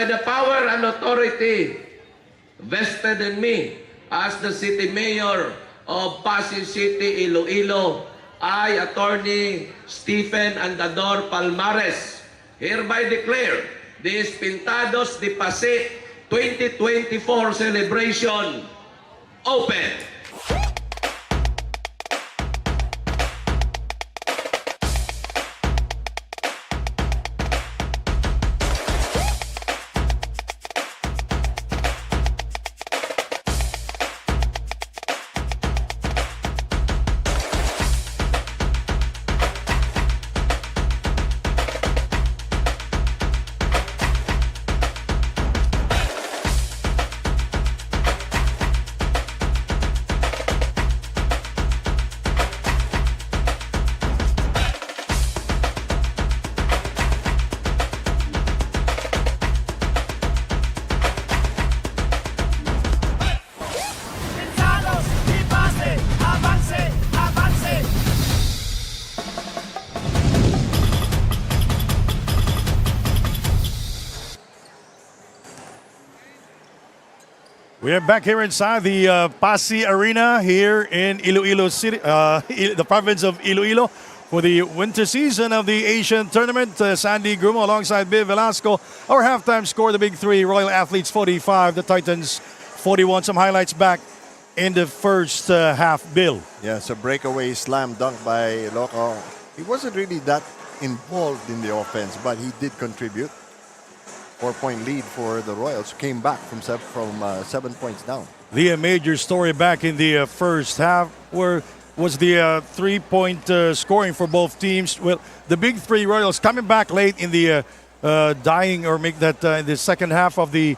Speaker 5: by the power and authority vested in me as the City Mayor of Pasig City, Iloilo, I, Attorney Stephen Andador Palmares, hereby declare this Pintados de Pasig 2024 celebration open.
Speaker 1: We are back here inside the Pasig Arena here in Iloilo City, the province of Iloilo, for the winter season of the Asian Tournament. Sandy Grumo alongside Bill Velasco. Our halftime score, the Big Three, Royal Athletes 45, the Titans 41. Some highlights back in the first half, Bill.
Speaker 2: Yes, a breakaway slam dunk by Loco. He wasn't really that involved in the offense, but he did contribute. 4-point lead for the Royals, came back from 7 points down.
Speaker 1: The major story back in the first half was the three-point scoring for both teams. Well, the Big Three Royals coming back late in the in the second half of the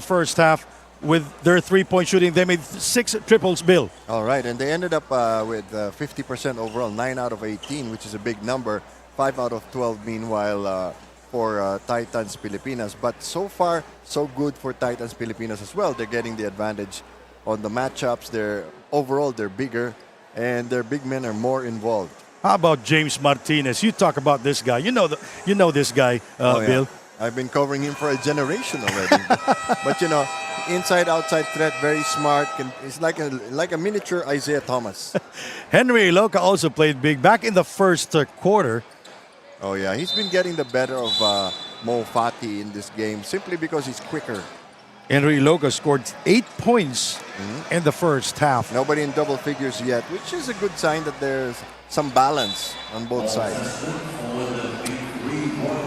Speaker 1: first half with their three-point shooting. They made 6 triples, Bill.
Speaker 2: All right, and they ended up with 50% overall, 9 out of 18, which is a big number. 5 out of 12, meanwhile, for Titans Pilipinas. But so far, so good for Titans Pilipinas as well. They're getting the advantage on the matchups. Overall, they're bigger, and their big men are more involved.
Speaker 1: How about James Martinez? You talk about this guy. You know this guy, Bill.
Speaker 2: I've been covering him for a generation already. But inside outside threat, very smart. He's like a miniature Isaiah Thomas.
Speaker 1: Henry Iloca also played big back in the first quarter.
Speaker 2: Oh yeah, he's been getting the better of Mo Fati in this game simply because he's quicker.
Speaker 1: Henry Iloca scored 8 points in the first half.
Speaker 2: Nobody in double figures yet, which is a good sign that there's some balance on both sides.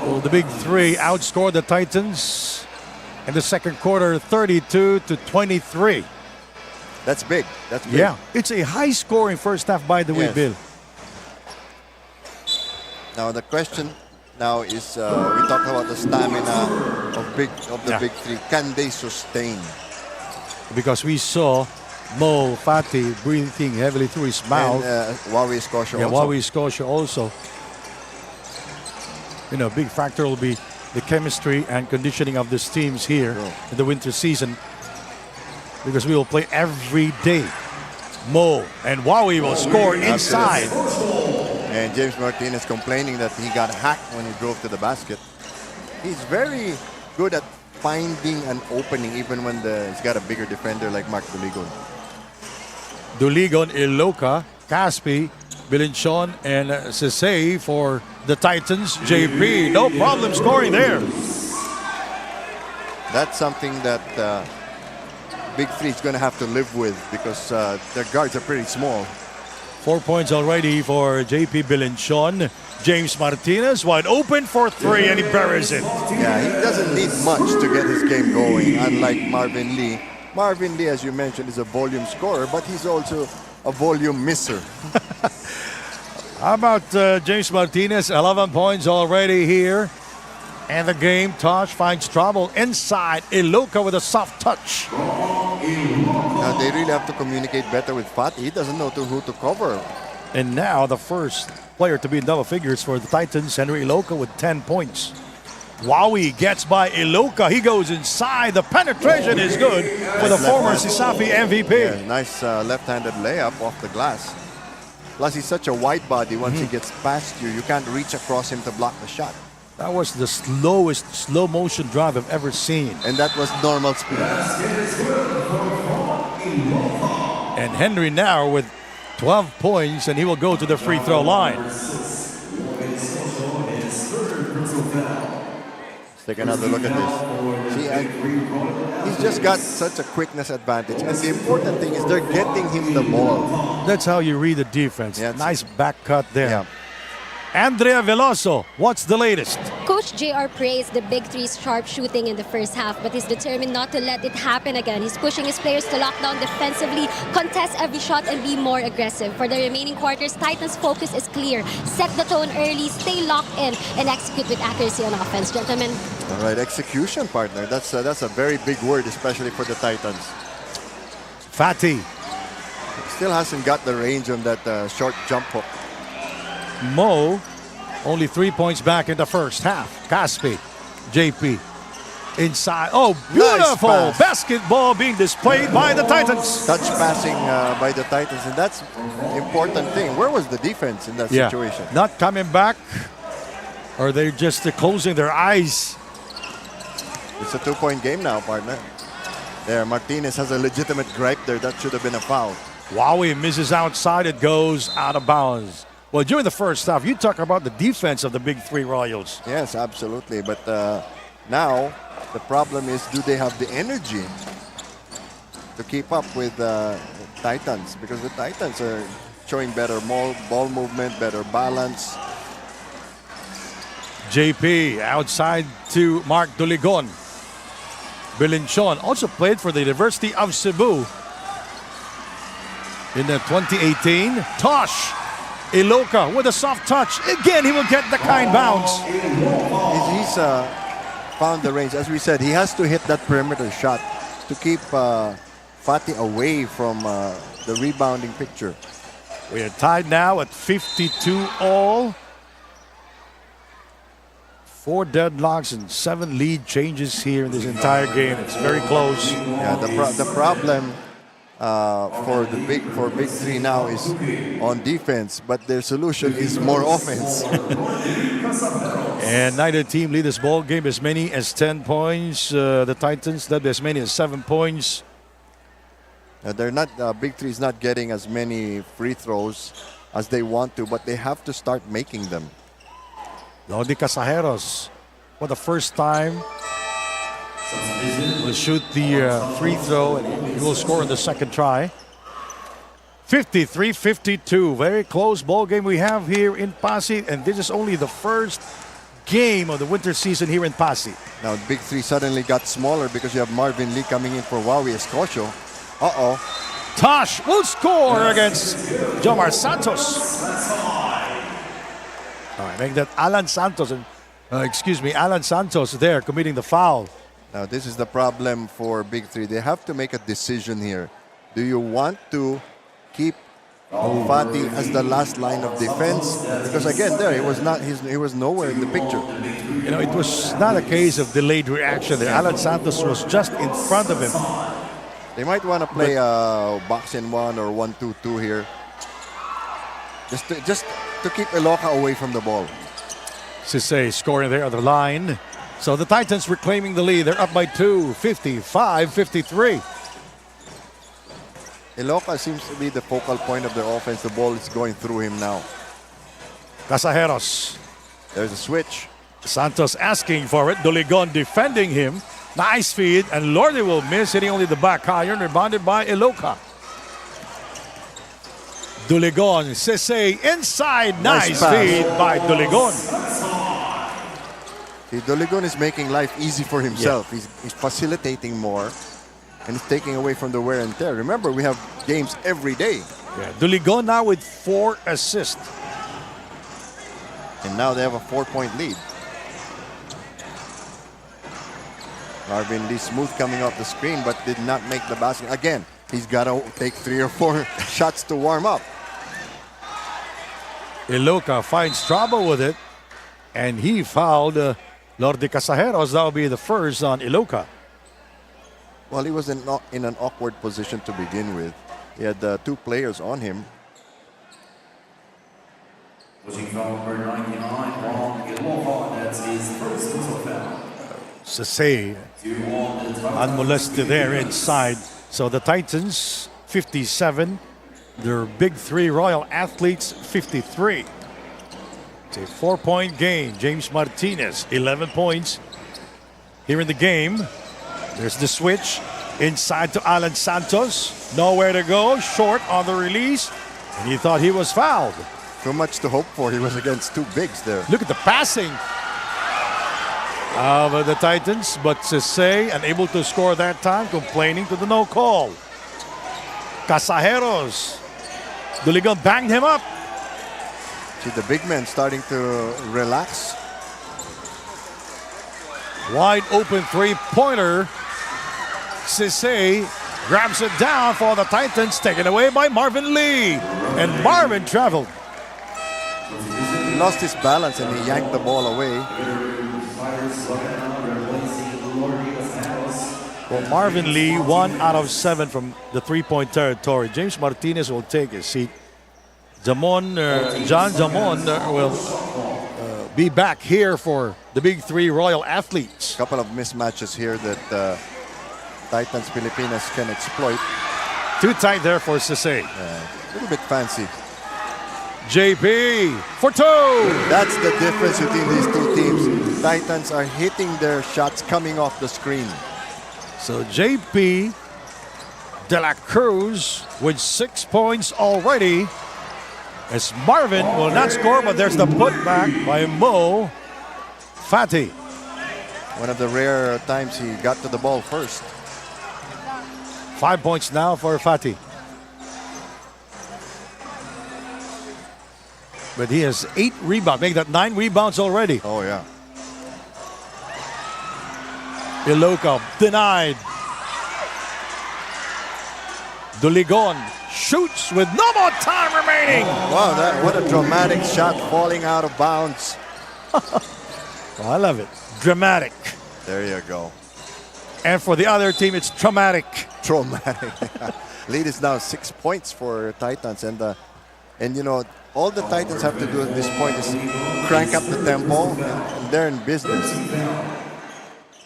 Speaker 1: Well, the Big Three outscored the Titans in the second quarter 32-23.
Speaker 2: That's big. That's big.
Speaker 1: Yeah, it's a high-scoring first half, by the way, Bill.
Speaker 2: Now the question now is, we talked about the stamina of the Big Three. Can they sustain?
Speaker 1: Because we saw Mo Fati breathing heavily through his mouth.
Speaker 2: And Wawi Scotia also.
Speaker 1: Wawi Scotia also. Big factor will be the chemistry and conditioning of these teams here in the winter season. Because we will play every day. Mo and Wawi will score inside.
Speaker 2: And James Martinez complaining that he got hacked when he drove to the basket. He's very good at finding an opening even when he's got a bigger defender like Mark Duligon.
Speaker 1: Duligon, Iloca, Caspi, Bilinchon, and Sesay for the Titans. JP, no problem scoring there.
Speaker 2: That's something that Big Three is going to have to live with because their guards are pretty small.
Speaker 1: 4 points already for JP Bilinchon. James Martinez wide open for 3 and he buries it.
Speaker 2: Yeah, he doesn't need much to get his game going, unlike Marvin Lee. Marvin Lee, as you mentioned, is a volume scorer, but he's also a volume misser.
Speaker 1: How about James Martinez? 11 points already here. And the game, Tosh finds trouble inside. Iloca with a soft touch.
Speaker 2: Now they really have to communicate better with Fati. He doesn't know who to cover.
Speaker 1: And now the first player to be in double figures for the Titans, Henry Iloca with 10 points. Wawi gets by Iloca. He goes inside. The penetration is good for the former Sisafi MVP.
Speaker 2: Yeah, nice left-handed layup off the glass. Plus, he's such a wide body. Once he gets past you, you can't reach across him to block the shot.
Speaker 1: That was the slowest slow motion drive I've ever seen.
Speaker 2: And that was normal speed.
Speaker 1: And Henry now with 12 points, and he will go to the free throw line.
Speaker 2: Let's take another look at this. See, he's just got such a quickness advantage. And the important thing is they're getting him the ball.
Speaker 1: That's how you read the defense.
Speaker 2: Yeah,
Speaker 1: nice back cut there.
Speaker 2: Yeah.
Speaker 1: Andrea Veloso, what's the latest?
Speaker 4: Coach JR praised the Big Three's sharp shooting in the first half, but he's determined not to let it happen again. He's pushing his players to lock down defensively, contest every shot, and be more aggressive. For the remaining quarters, Titans' focus is clear. Set the tone early, stay locked in, and execute with accuracy on offense, gentlemen.
Speaker 2: All right, execution, partner. That's a very big word, especially for the Titans.
Speaker 1: Fatty,
Speaker 2: Still hasn't got the range on that short jump hook.
Speaker 1: Mo, only 3 points back in the first half. Caspi, JP, inside. Oh, beautiful
Speaker 2: pass.
Speaker 1: basketball being displayed by the Titans.
Speaker 2: Touch passing by the Titans, and that's important thing. Where was the defense in that situation?
Speaker 1: Not coming back. Or they're just closing their eyes.
Speaker 2: It's a 2-point game now, partner. There, Martinez has a legitimate gripe there. That should have been a foul.
Speaker 1: Wowie misses outside. It goes out of bounds. Well, during the first half, you talk about the defense of the Big Three Royals.
Speaker 2: Yes, absolutely. But now, the problem is, do they have the energy to keep up with the Titans? Because the Titans are showing better ball movement, better balance.
Speaker 1: JP outside to Mark Duligon. Bilinchon also played for the University of Cebu in the 2018. Tosh Iloka with a soft touch. Again, he will get the kind bounce.
Speaker 2: He's found the range. As we said, he has to hit that perimeter shot to keep Fatty away from the rebounding picture.
Speaker 1: We are tied now at 52 all. 4 deadlocks and 7 lead changes here in this entire game. It's very close.
Speaker 2: Yeah, the problem for Big Three now is on defense, but their solution is more offense.
Speaker 1: And neither team lead this ball game as many as 10 points. The Titans led as many as 7 points.
Speaker 2: They're not Big Three is not getting as many free throws as they want to, but they have to start making them.
Speaker 1: Lodi Casajeros, for the first time, will shoot the free throw and he will score in the second try. 53-52, very close ball game we have here in Pasig, and this is only the first game of the winter season here in Pasig.
Speaker 2: Now Big Three suddenly got smaller because you have Marvin Lee coming in for Wowie Escocio.
Speaker 1: Tosh will score against Jomar Santos. All right, make that Alan Santos, Alan Santos there committing the foul.
Speaker 2: Now this is the problem for Big Three. They have to make a decision here. Do you want to keep Fatty as the last line of defense? Because again, there he was nowhere in the picture.
Speaker 1: You know, it was not a case of delayed reaction there. Alan Santos was just in front of him.
Speaker 2: They might want to play box in 1 or 1-2-2 here. Just to keep Iloka away from the ball.
Speaker 1: Sisay scoring there on the line. So the Titans reclaiming the lead. They're up by 2, 55-53.
Speaker 2: Iloka seems to be the focal point of their offense. The ball is going through him now.
Speaker 1: Casajeros.
Speaker 2: There's a switch.
Speaker 1: Santos asking for it. Duligon defending him. Nice feed. And Lordy will miss, hitting only the back iron. Rebounded by Iloka. Duligon, Sisay inside. Nice feed by Duligon.
Speaker 2: Duligon is making life easy for himself. Yeah. He's facilitating more and he's taking away from the wear and tear. Remember, we have games every day.
Speaker 1: Yeah, Duligon now with 4 assists.
Speaker 2: And now they have a 4-point lead. Marvin Lee smooth coming off the screen but did not make the basket. Again, he's got to take 3 or 4 shots to warm up.
Speaker 1: Iloka finds trouble with it, and he fouled Lordy Casajeros. That will be the first on Iloka.
Speaker 2: Well, he was in an awkward position to begin with. He had 2 players on him.
Speaker 3: Pushing foul number 99, Ron Iloka. That's his first personal foul.
Speaker 1: Sase unmolested there inside. So the Titans 57, their big three Royal Athletes 53. It's a 4-point game. James Martinez 11 points here in the game. There's the switch inside to Alan Santos. Nowhere to go, short on the release, and he thought he was fouled.
Speaker 2: Too much to hope for. He was against two bigs there.
Speaker 1: Look at the passing of the Titans, but Sase unable to score that time, complaining to the no call. Casajeros. Duligon banged him up.
Speaker 2: See the big men starting to relax.
Speaker 1: Wide open three-pointer. Sase grabs it down for the Titans, taken away by Marvin Lee. And Marvin traveled.
Speaker 2: He lost his balance and he yanked the ball away.
Speaker 1: For Marvin Lee, 1 out of 7 from the three-point territory. James Martinez will take his seat. John Jamon will be back here for the big three Royal Athletes.
Speaker 2: Couple of mismatches here that Titans Pilipinas can exploit.
Speaker 1: Too tight there for Sase.
Speaker 2: A little bit fancy.
Speaker 1: JP for 2.
Speaker 2: That's the difference between these two teams. Titans are hitting their shots coming off the screen.
Speaker 1: So JP De La Cruz with 6 points already. As Marvin will not score, but there's the putback by Mo Fati.
Speaker 2: One of the rare times he got to the ball first.
Speaker 1: 5 points now for Fati. But he has 8 rebounds, make that 9 rebounds already.
Speaker 2: Oh, yeah.
Speaker 1: Iloca denied. Duligon shoots with no more time remaining.
Speaker 2: Wow, what a dramatic shot falling out of bounds.
Speaker 1: Oh, I love it. Dramatic.
Speaker 2: There you go.
Speaker 1: And for the other team, it's traumatic.
Speaker 2: Traumatic. Lead is now 6 points for Titans. And you know, all the Titans have to do at this point is crank up the tempo, and they're in business.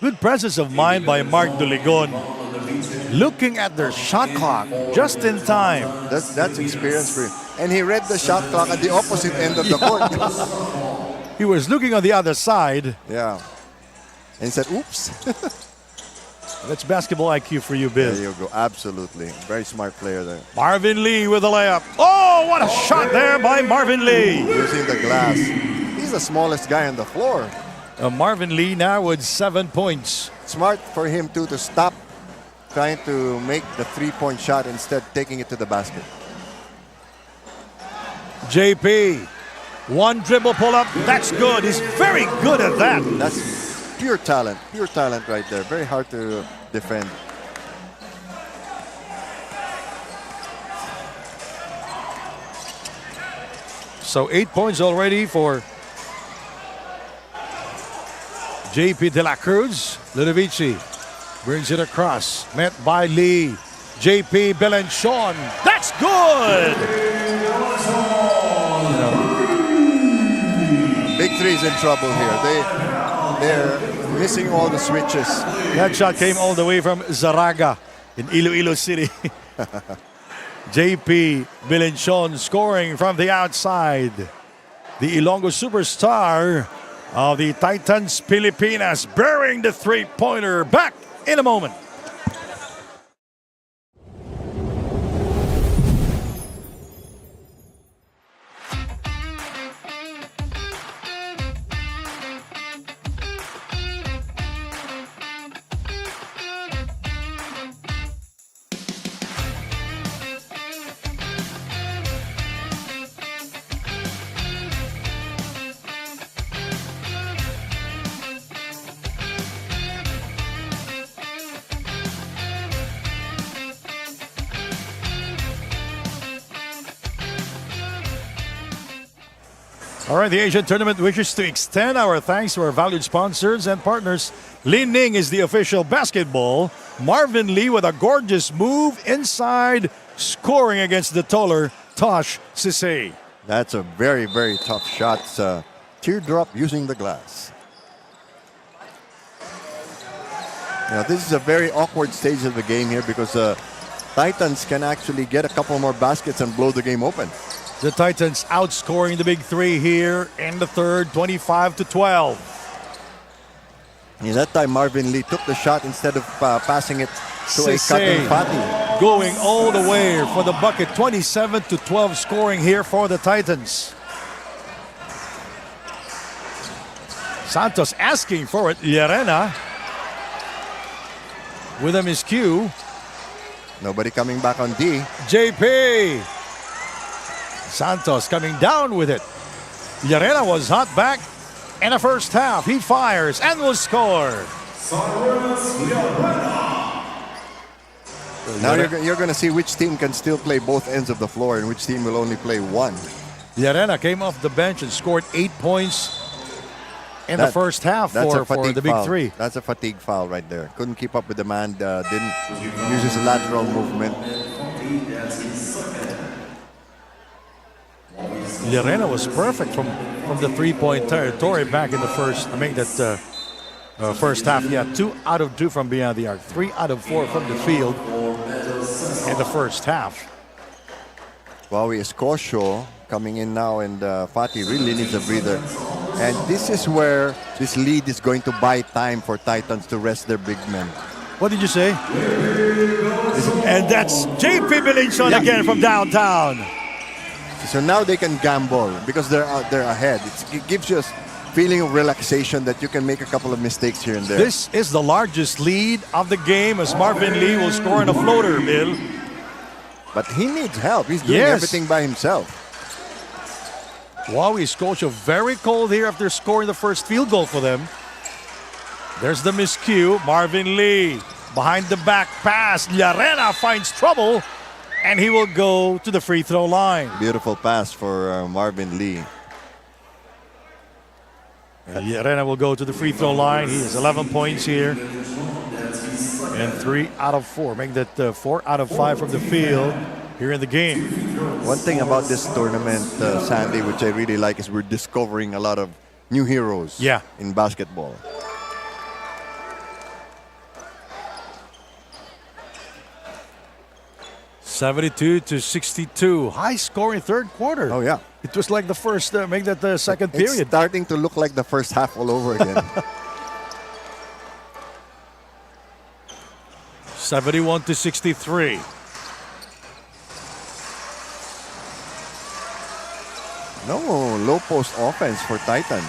Speaker 1: Good presence of mind by Mark Duligon. Looking at their shot clock just in time.
Speaker 2: That's experience for him. And he read the shot clock at the opposite end of the court.
Speaker 1: He was looking on the other side.
Speaker 2: Yeah. And he said, oops.
Speaker 1: That's basketball IQ for you, Bill.
Speaker 2: There you go. Absolutely. Very smart player there.
Speaker 1: Marvin Lee with a layup. Oh, what a shot there by Marvin Lee.
Speaker 2: Using the glass. He's the smallest guy on the floor.
Speaker 1: Marvin Lee now with 7 points.
Speaker 2: Smart for him too to stop trying to make the three-point shot, instead taking it to the basket.
Speaker 1: JP, 1 dribble pull-up. That's good. He's very good at that.
Speaker 2: That's pure talent right there. Very hard to defend.
Speaker 1: So 8 points already for JP De La Cruz. Ludovici brings it across. Met by Lee. JP Belenchon. That's good!
Speaker 2: Big Three's in trouble here. They're missing all the switches.
Speaker 1: That shot came all the way from Zaraga in Iloilo City. JP Belenchon scoring from the outside. The Ilonggo superstar of the Titans Pilipinas burying the three-pointer. Back in a moment. All right, the Asian Tournament wishes to extend our thanks to our valued sponsors and partners. Lin Ning is the official basketball. Marvin Lee with a gorgeous move inside, scoring against the taller Tosh Sase.
Speaker 2: That's a very, very tough shot. Teardrop using the glass. Now, this is a very awkward stage of the game here because Titans can actually get a couple more baskets and blow the game open.
Speaker 1: The Titans outscoring the big three here in the third, 25-12.
Speaker 2: In that time, Marvin Lee took the shot instead of passing it to a
Speaker 1: Cisse
Speaker 2: cutting Fati.
Speaker 1: going all the way for the bucket. 27-12 scoring here for the Titans. Santos asking for it. Llerena with a miscue.
Speaker 2: Nobody coming back on D.
Speaker 1: JP. Santos coming down with it. Llerena was hot back in the first half. He fires and will score.
Speaker 2: Now you're going to see which team can still play both ends of the floor and which team will only play one.
Speaker 1: Llerena came off the bench and scored 8 points in the first half for the big
Speaker 2: foul.
Speaker 1: three.
Speaker 2: That's a fatigue foul right there. Couldn't keep up with the man. Didn't use his lateral movement.
Speaker 1: Llerena was perfect from the three-point territory back in the first. First half. He had 2 out of 2 from beyond the arc, 3 out of 4 from the field in the first half.
Speaker 2: Wawi Escocio coming in now, and Fati really needs a breather. And this is where this lead is going to buy time for Titans to rest their big men.
Speaker 1: What did you say? And that's JP Bilinson again from downtown.
Speaker 2: So now they can gamble because they're ahead. It gives you a feeling of relaxation that you can make a couple of mistakes here and there.
Speaker 1: This is the largest lead of the game as Marvin Lee will score on a floater, Bill.
Speaker 2: But he needs help. He's doing everything by himself.
Speaker 1: Wawi Scotia very cold here after scoring the first field goal for them. There's the miscue. Marvin Lee behind the back pass. Llerena finds trouble and he will go to the free throw line.
Speaker 2: Beautiful pass for Marvin Lee.
Speaker 1: Llerena will go to the free throw line. He has 11 points here. And 3 out of 4, making that 4 out of 5 from the field here in the game.
Speaker 2: One thing about this tournament, Sandy, which I really like, is we're discovering a lot of new heroes in basketball.
Speaker 1: (72-62), high scoring third quarter.
Speaker 2: Oh yeah,
Speaker 1: it was like the first, make that the second
Speaker 2: it's
Speaker 1: period.
Speaker 2: Starting to look like the first half all over again.
Speaker 1: 71-63.
Speaker 2: No low post offense for Titans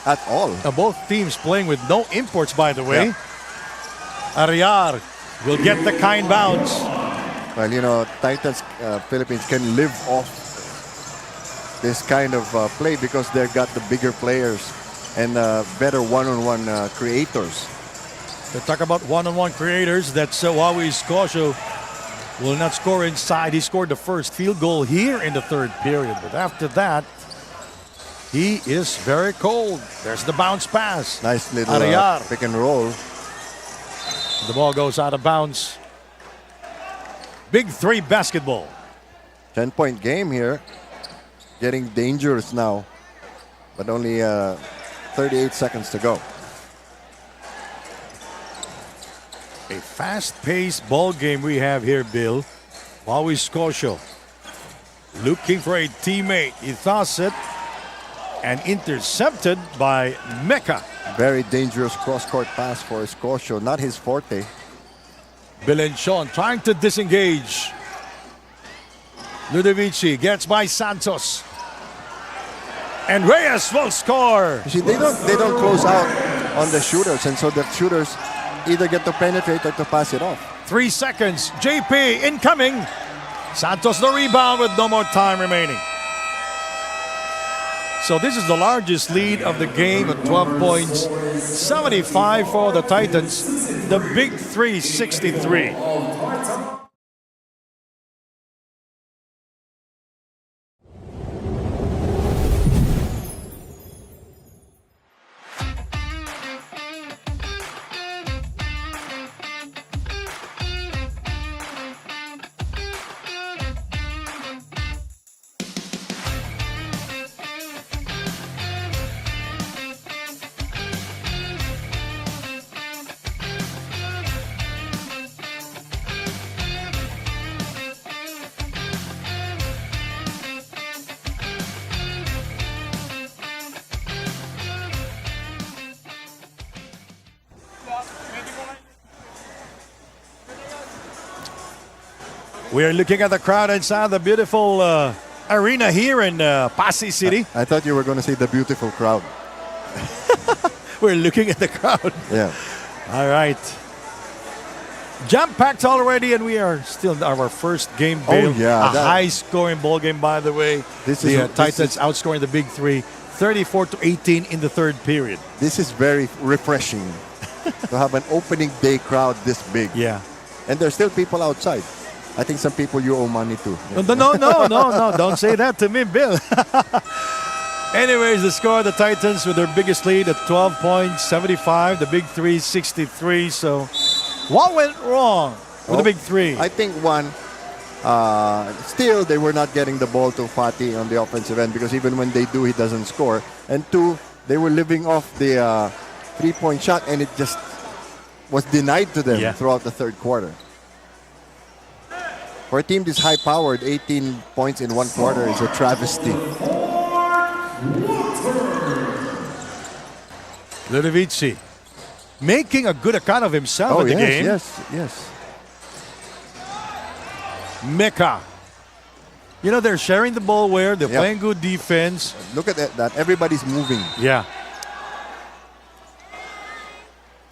Speaker 2: at all.
Speaker 1: Both teams playing with no imports, by the way. Ariar will get the kind bounce.
Speaker 2: Well, you know, Titans Philippines can live off this kind of play because they've got the bigger players and better one-on-one creators.
Speaker 1: To talk about one-on-one creators, that's Wawi Scotia will not score inside. He scored the first field goal here in the third period, but after that, he is very cold. There's the bounce pass.
Speaker 2: Nice little pick and roll.
Speaker 1: The ball goes out of bounds. Big three basketball.
Speaker 2: 10-point game here. Getting dangerous now, but only 38 seconds to go.
Speaker 1: A fast-paced ball game we have here, Bill. Wawi Scotia looking for a teammate. He throws it and intercepted by Mecca.
Speaker 2: Very dangerous cross-court pass for Scotia, not his forte.
Speaker 1: Bilinson trying to disengage. Ludovici gets by Santos. And Reyes will score.
Speaker 2: You see, they don't close out on the shooters, and so the shooters either get to penetrate or to pass it off.
Speaker 1: 3 seconds. JP incoming. Santos the rebound with no more time remaining. So this is the largest lead of the game at 12 points. 75 for the Titans. The big three, 63. We're looking at the crowd inside the beautiful arena here in Pasay City.
Speaker 2: I thought you were going to say the beautiful crowd.
Speaker 1: We're looking at the crowd.
Speaker 2: Yeah.
Speaker 1: All right. Jam-packed already, and we are still in our first game, Bill.
Speaker 2: yeah,
Speaker 1: A
Speaker 2: that-
Speaker 1: high-scoring ball game, by the way.
Speaker 2: This
Speaker 1: The
Speaker 2: is-
Speaker 1: Titans outscoring the Big Three, 34-18 in the third period.
Speaker 2: This is very refreshing to have an opening day crowd this big.
Speaker 1: Yeah.
Speaker 2: And there's still people outside. I think some people you owe money to.
Speaker 1: No. Don't say that to me, Bill. Anyways, the score, the Titans with their biggest lead at 12 points, 75. The Big Three, 63. So what went wrong with the Big Three?
Speaker 2: I think one, still they were not getting the ball to Fati on the offensive end because even when they do, he doesn't score. And two, they were living off the three-point shot and it just was denied to them throughout the third quarter. For a team this high-powered, 18 points in one quarter is a travesty.
Speaker 1: Ludovici making a good account of himself in the game.
Speaker 2: Yes.
Speaker 1: Mecca. You know, they're sharing the ball where they're
Speaker 2: Yep.
Speaker 1: playing good defense.
Speaker 2: Look at that. Everybody's moving.
Speaker 1: Yeah.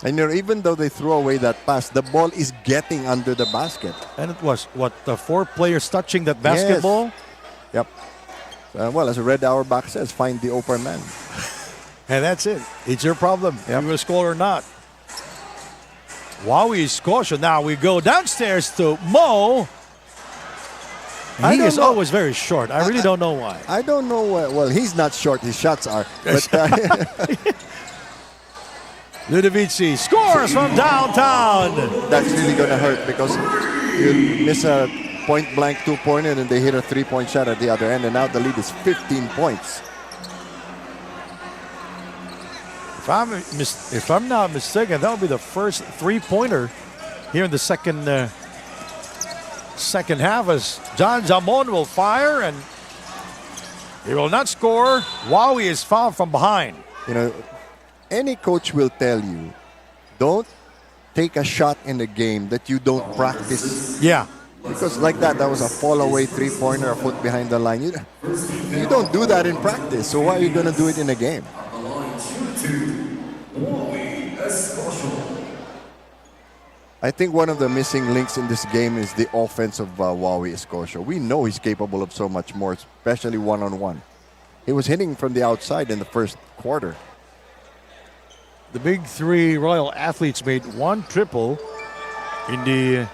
Speaker 2: And even though they threw away that pass, the ball is getting under the basket.
Speaker 1: And it was, the 4 players touching that basketball?
Speaker 2: Yep. Well, as Red Auerbach says, find the open man.
Speaker 1: And that's it. It's your problem.
Speaker 2: Yep.
Speaker 1: You will score or not. Wowie is cautious. Now we go downstairs to Mo.
Speaker 2: I
Speaker 1: He
Speaker 2: don't
Speaker 1: is
Speaker 2: know.
Speaker 1: always very short. I really don't know why.
Speaker 2: I don't know. Well, he's not short. His shots are. But
Speaker 1: Ludovici scores from downtown.
Speaker 2: that's really going to hurt because you miss a point-blank two-pointer and they hit a three-point shot at the other end. And now the lead is 15 points.
Speaker 1: If I'm not mistaken, that will be the first three-pointer here in the second half as John Jamon will fire and he will not score. Wowie is fouled from behind.
Speaker 2: You know, any coach will tell you, don't take a shot in the game that you don't practice.
Speaker 1: Yeah.
Speaker 2: Because like that was a fall-away three-pointer, a foot behind the line. You don't do that in practice, so why are you going to do it in a game? I think one of the missing links in this game is the offense of Wowie Escocio. We know he's capable of so much more, especially one-on-one. He was hitting from the outside in the first quarter.
Speaker 1: The Big Three Royal Athletes made 1 triple in the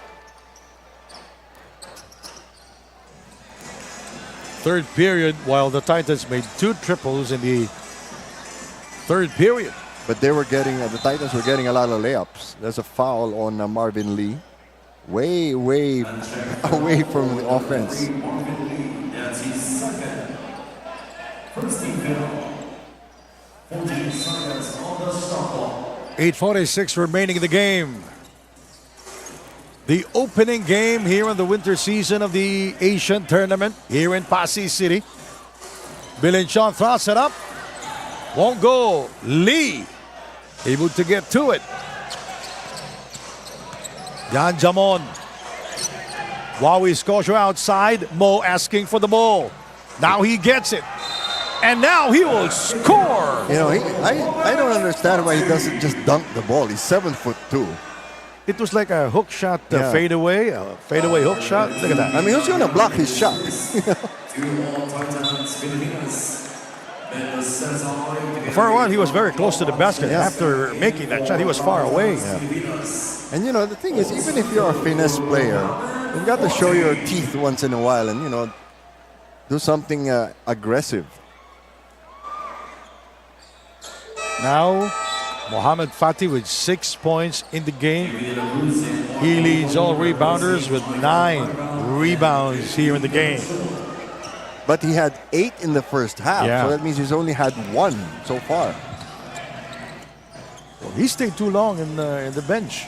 Speaker 1: third period, while the Titans made 2 triples in the third period.
Speaker 2: But they were getting, the Titans were getting a lot of layups. There's a foul on Marvin Lee. Way away from the offense.
Speaker 3: That's his second. First team foul. 14 seconds on the shot clock.
Speaker 1: 8:46 remaining in the game. The opening game here in the winter season of the Asian Tournament here in Pasay City. Bilenchon throws it up. Won't go. Lee able to get to it. Jan Jamon. Wowie Escocio outside. Mo asking for the ball. Now he gets it. And now he will score.
Speaker 2: You know, I don't understand why he doesn't just dunk the ball. He's 7'2".
Speaker 1: It was like a hook shot
Speaker 2: Yeah.
Speaker 1: fadeaway hook shot. Look at that.
Speaker 2: I mean, who's going to block his shot?
Speaker 3: 2 all Titans Filipinas.
Speaker 1: For a while, he was very close to the basket.
Speaker 2: Yeah.
Speaker 1: After making that shot, he was far away.
Speaker 2: And you know, the thing is, even if you're a finesse player, you've got to show your teeth once in a while and, you know, do something aggressive.
Speaker 1: Now, Mohamed Fati with 6 points in the game. He leads all rebounders with 9 rebounds here in the game.
Speaker 2: But he had 8 in the first half,
Speaker 1: Yeah.
Speaker 2: so that means he's only had 1 so far.
Speaker 1: He stayed too long in the bench.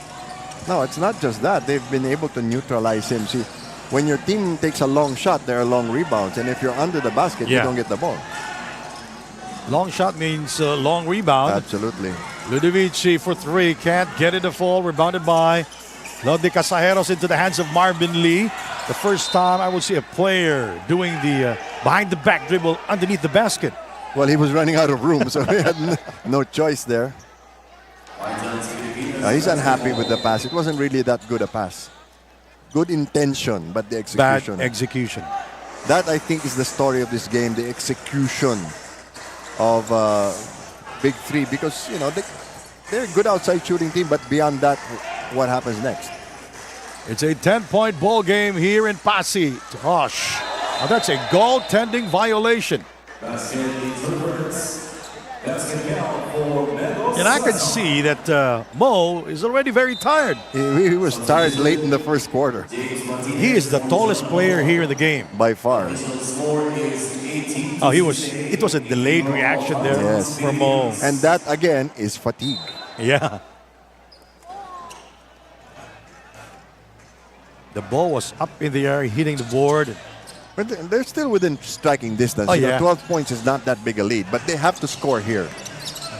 Speaker 2: No, it's not just that. They've been able to neutralize him. See, when your team takes a long shot, there are long rebounds. And if you're under the basket, you
Speaker 1: Yeah.
Speaker 2: don't get the ball.
Speaker 1: Long shot means long rebound.
Speaker 2: Absolutely.
Speaker 1: Ludovici for 3. Can't get it to fall. Rebounded by Lodi Casajeros into the hands of Marvin Lee. The first time I would see a player doing the behind the back dribble underneath the basket.
Speaker 2: Well, he was running out of room, so he had no choice there. He's unhappy with the pass. It wasn't really that good a pass. Good intention, but the execution.
Speaker 1: Bad execution.
Speaker 2: That, I think, is the story of this game, the execution of Big Three. Because, you know, they're a good outside shooting team, but beyond that, what happens next?
Speaker 1: It's a 10-point ball game here in Pasig. Tosh. Now that's a goaltending violation. And I can see that Mo is already very tired.
Speaker 2: He was tired late in the first quarter.
Speaker 1: He is the tallest player here in the game.
Speaker 2: By far.
Speaker 1: Oh, it was a delayed reaction there
Speaker 2: Yes.
Speaker 1: for Mo.
Speaker 2: And that, again, is fatigue.
Speaker 1: Yeah. The ball was up in the air, hitting the board.
Speaker 2: But they're still within striking distance.
Speaker 1: Oh,
Speaker 2: You know,
Speaker 1: yeah.
Speaker 2: 12 points is not that big a lead, but they have to score here.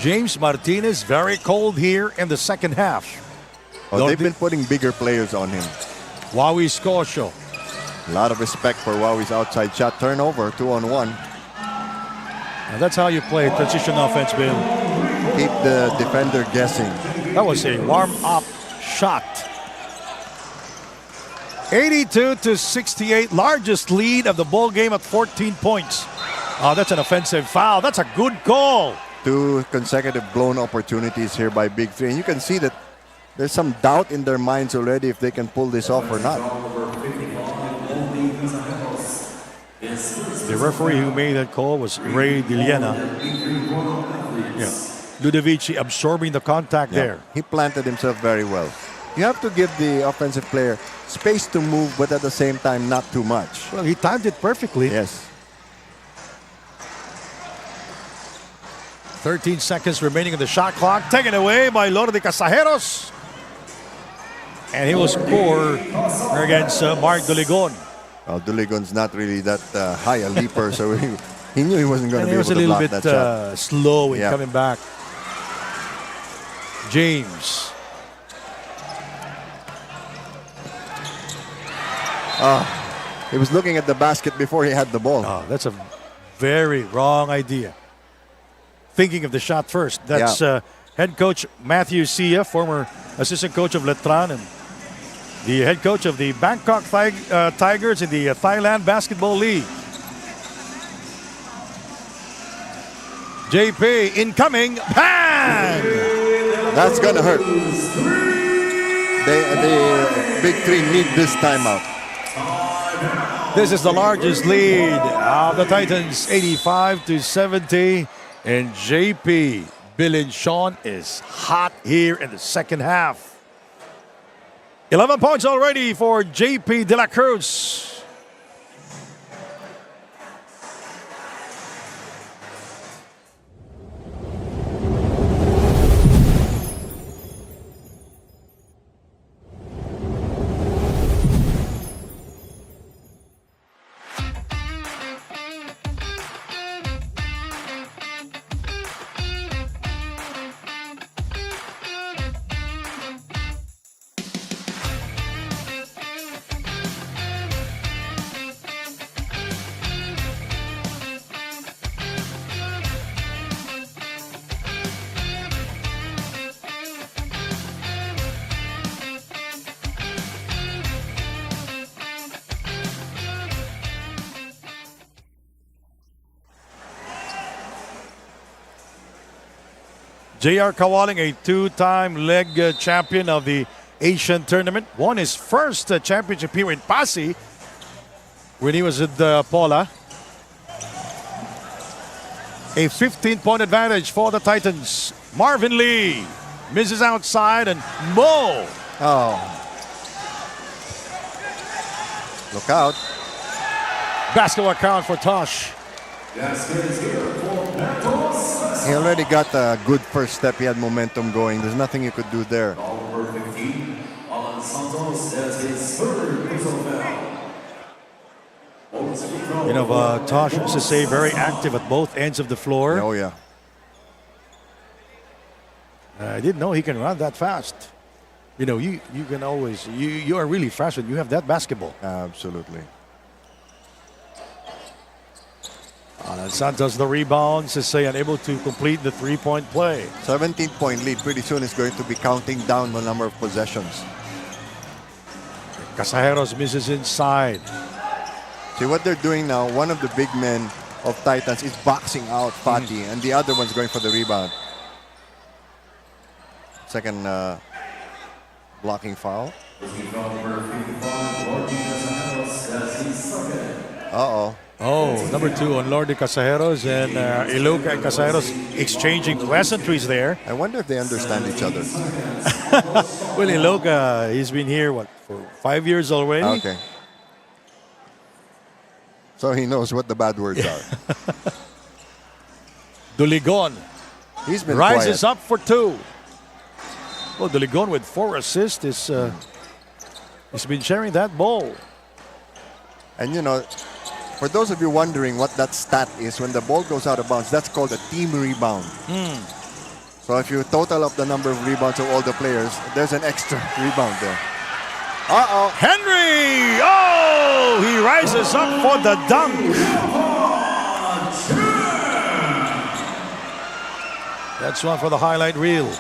Speaker 1: James Martinez very cold here in the second half.
Speaker 2: Oh, they've been putting bigger players on him.
Speaker 1: Wawi Scotia.
Speaker 2: A lot of respect for Wowie's outside shot. Turnover, 2-on-1.
Speaker 1: Now that's how you play transition offense, Bill.
Speaker 2: Keep the defender guessing.
Speaker 1: That was a warm-up shot. 82-68, largest lead of the ball game at 14 points. Oh, that's an offensive foul. That's a good call.
Speaker 2: 2 consecutive blown opportunities here by Big Three. And you can see that there's some doubt in their minds already if they can pull this off or not.
Speaker 1: The referee who made that call was Ray Diliena. Yeah. Ludovici absorbing the contact there.
Speaker 2: He planted himself very well. You have to give the offensive player space to move, but at the same time, not too much.
Speaker 1: Well, he timed it perfectly.
Speaker 2: Yes.
Speaker 1: 13 seconds remaining in the shot clock. Taken away by Lodi Casajeros. And he will score against Mark Doligon.
Speaker 2: Well, Duligon's not really that high a leaper, so he knew he wasn't going
Speaker 1: And
Speaker 2: to
Speaker 1: he
Speaker 2: be
Speaker 1: was
Speaker 2: able
Speaker 1: a
Speaker 2: to
Speaker 1: little
Speaker 2: block
Speaker 1: bit
Speaker 2: that shot.
Speaker 1: slow in
Speaker 2: Yeah.
Speaker 1: coming back. James.
Speaker 2: He was looking at the basket before he had the ball.
Speaker 1: Oh, that's a very wrong idea. Thinking of the shot first. That's head coach Matthew Sia, former assistant coach of Letran and the head coach of the Bangkok Tigers in the Thailand Basketball League. JP incoming. Bang!
Speaker 2: That's going to hurt. The Big Three need this timeout.
Speaker 1: This is the largest lead of the Titans, 85-70. And JP Bilinchon is hot here in the second half. 11 points already for JP De La Cruz. J.R. Kawaling, a two-time leg champion of the Asian tournament, won his first championship here in Pasig when he was at Pola. A 15-point advantage for the Titans. Marvin Lee misses outside and Mo.
Speaker 2: Oh. Look out.
Speaker 1: Basketball count for Tosh.
Speaker 2: He already got a good first step. He had momentum going. There's nothing he could do there.
Speaker 3: Number 15, Alan Santos, that's his third personal foul.
Speaker 1: You know, Tosh used to say very active at both ends of the floor.
Speaker 2: Oh, yeah.
Speaker 1: I didn't know he can run that fast. You know, you can always, you are really fast when you have that basketball.
Speaker 2: Absolutely.
Speaker 1: Alan Santos the rebound. Sisay unable to complete the three-point play.
Speaker 2: 17-point lead. Pretty soon is going to be counting down the number of possessions.
Speaker 1: Casajeros misses inside.
Speaker 2: See what they're doing now, one of the big men of Titans is boxing out Fati, and the other one's going for the rebound. Second blocking foul. Uh-oh.
Speaker 1: Oh, number 2 on Lordy Casajeros, and Iloca and Casajeros exchanging pleasantries there.
Speaker 2: I wonder if they understand each other.
Speaker 1: Well, Iloca, he's been here, what, for 5 years already?
Speaker 2: Okay. So he knows what the bad words are.
Speaker 1: Duligon
Speaker 2: He's been
Speaker 1: rises
Speaker 2: quiet.
Speaker 1: up for 2. Well, Duligon with 4 assists he's been sharing that ball.
Speaker 2: And you know, for those of you wondering what that stat is, when the ball goes out of bounds, that's called a team rebound. So if you total up the number of rebounds of all the players, there's an extra rebound there. Uh-oh.
Speaker 1: Henry! Oh! He rises up for the dunk. That's one for the highlight reel.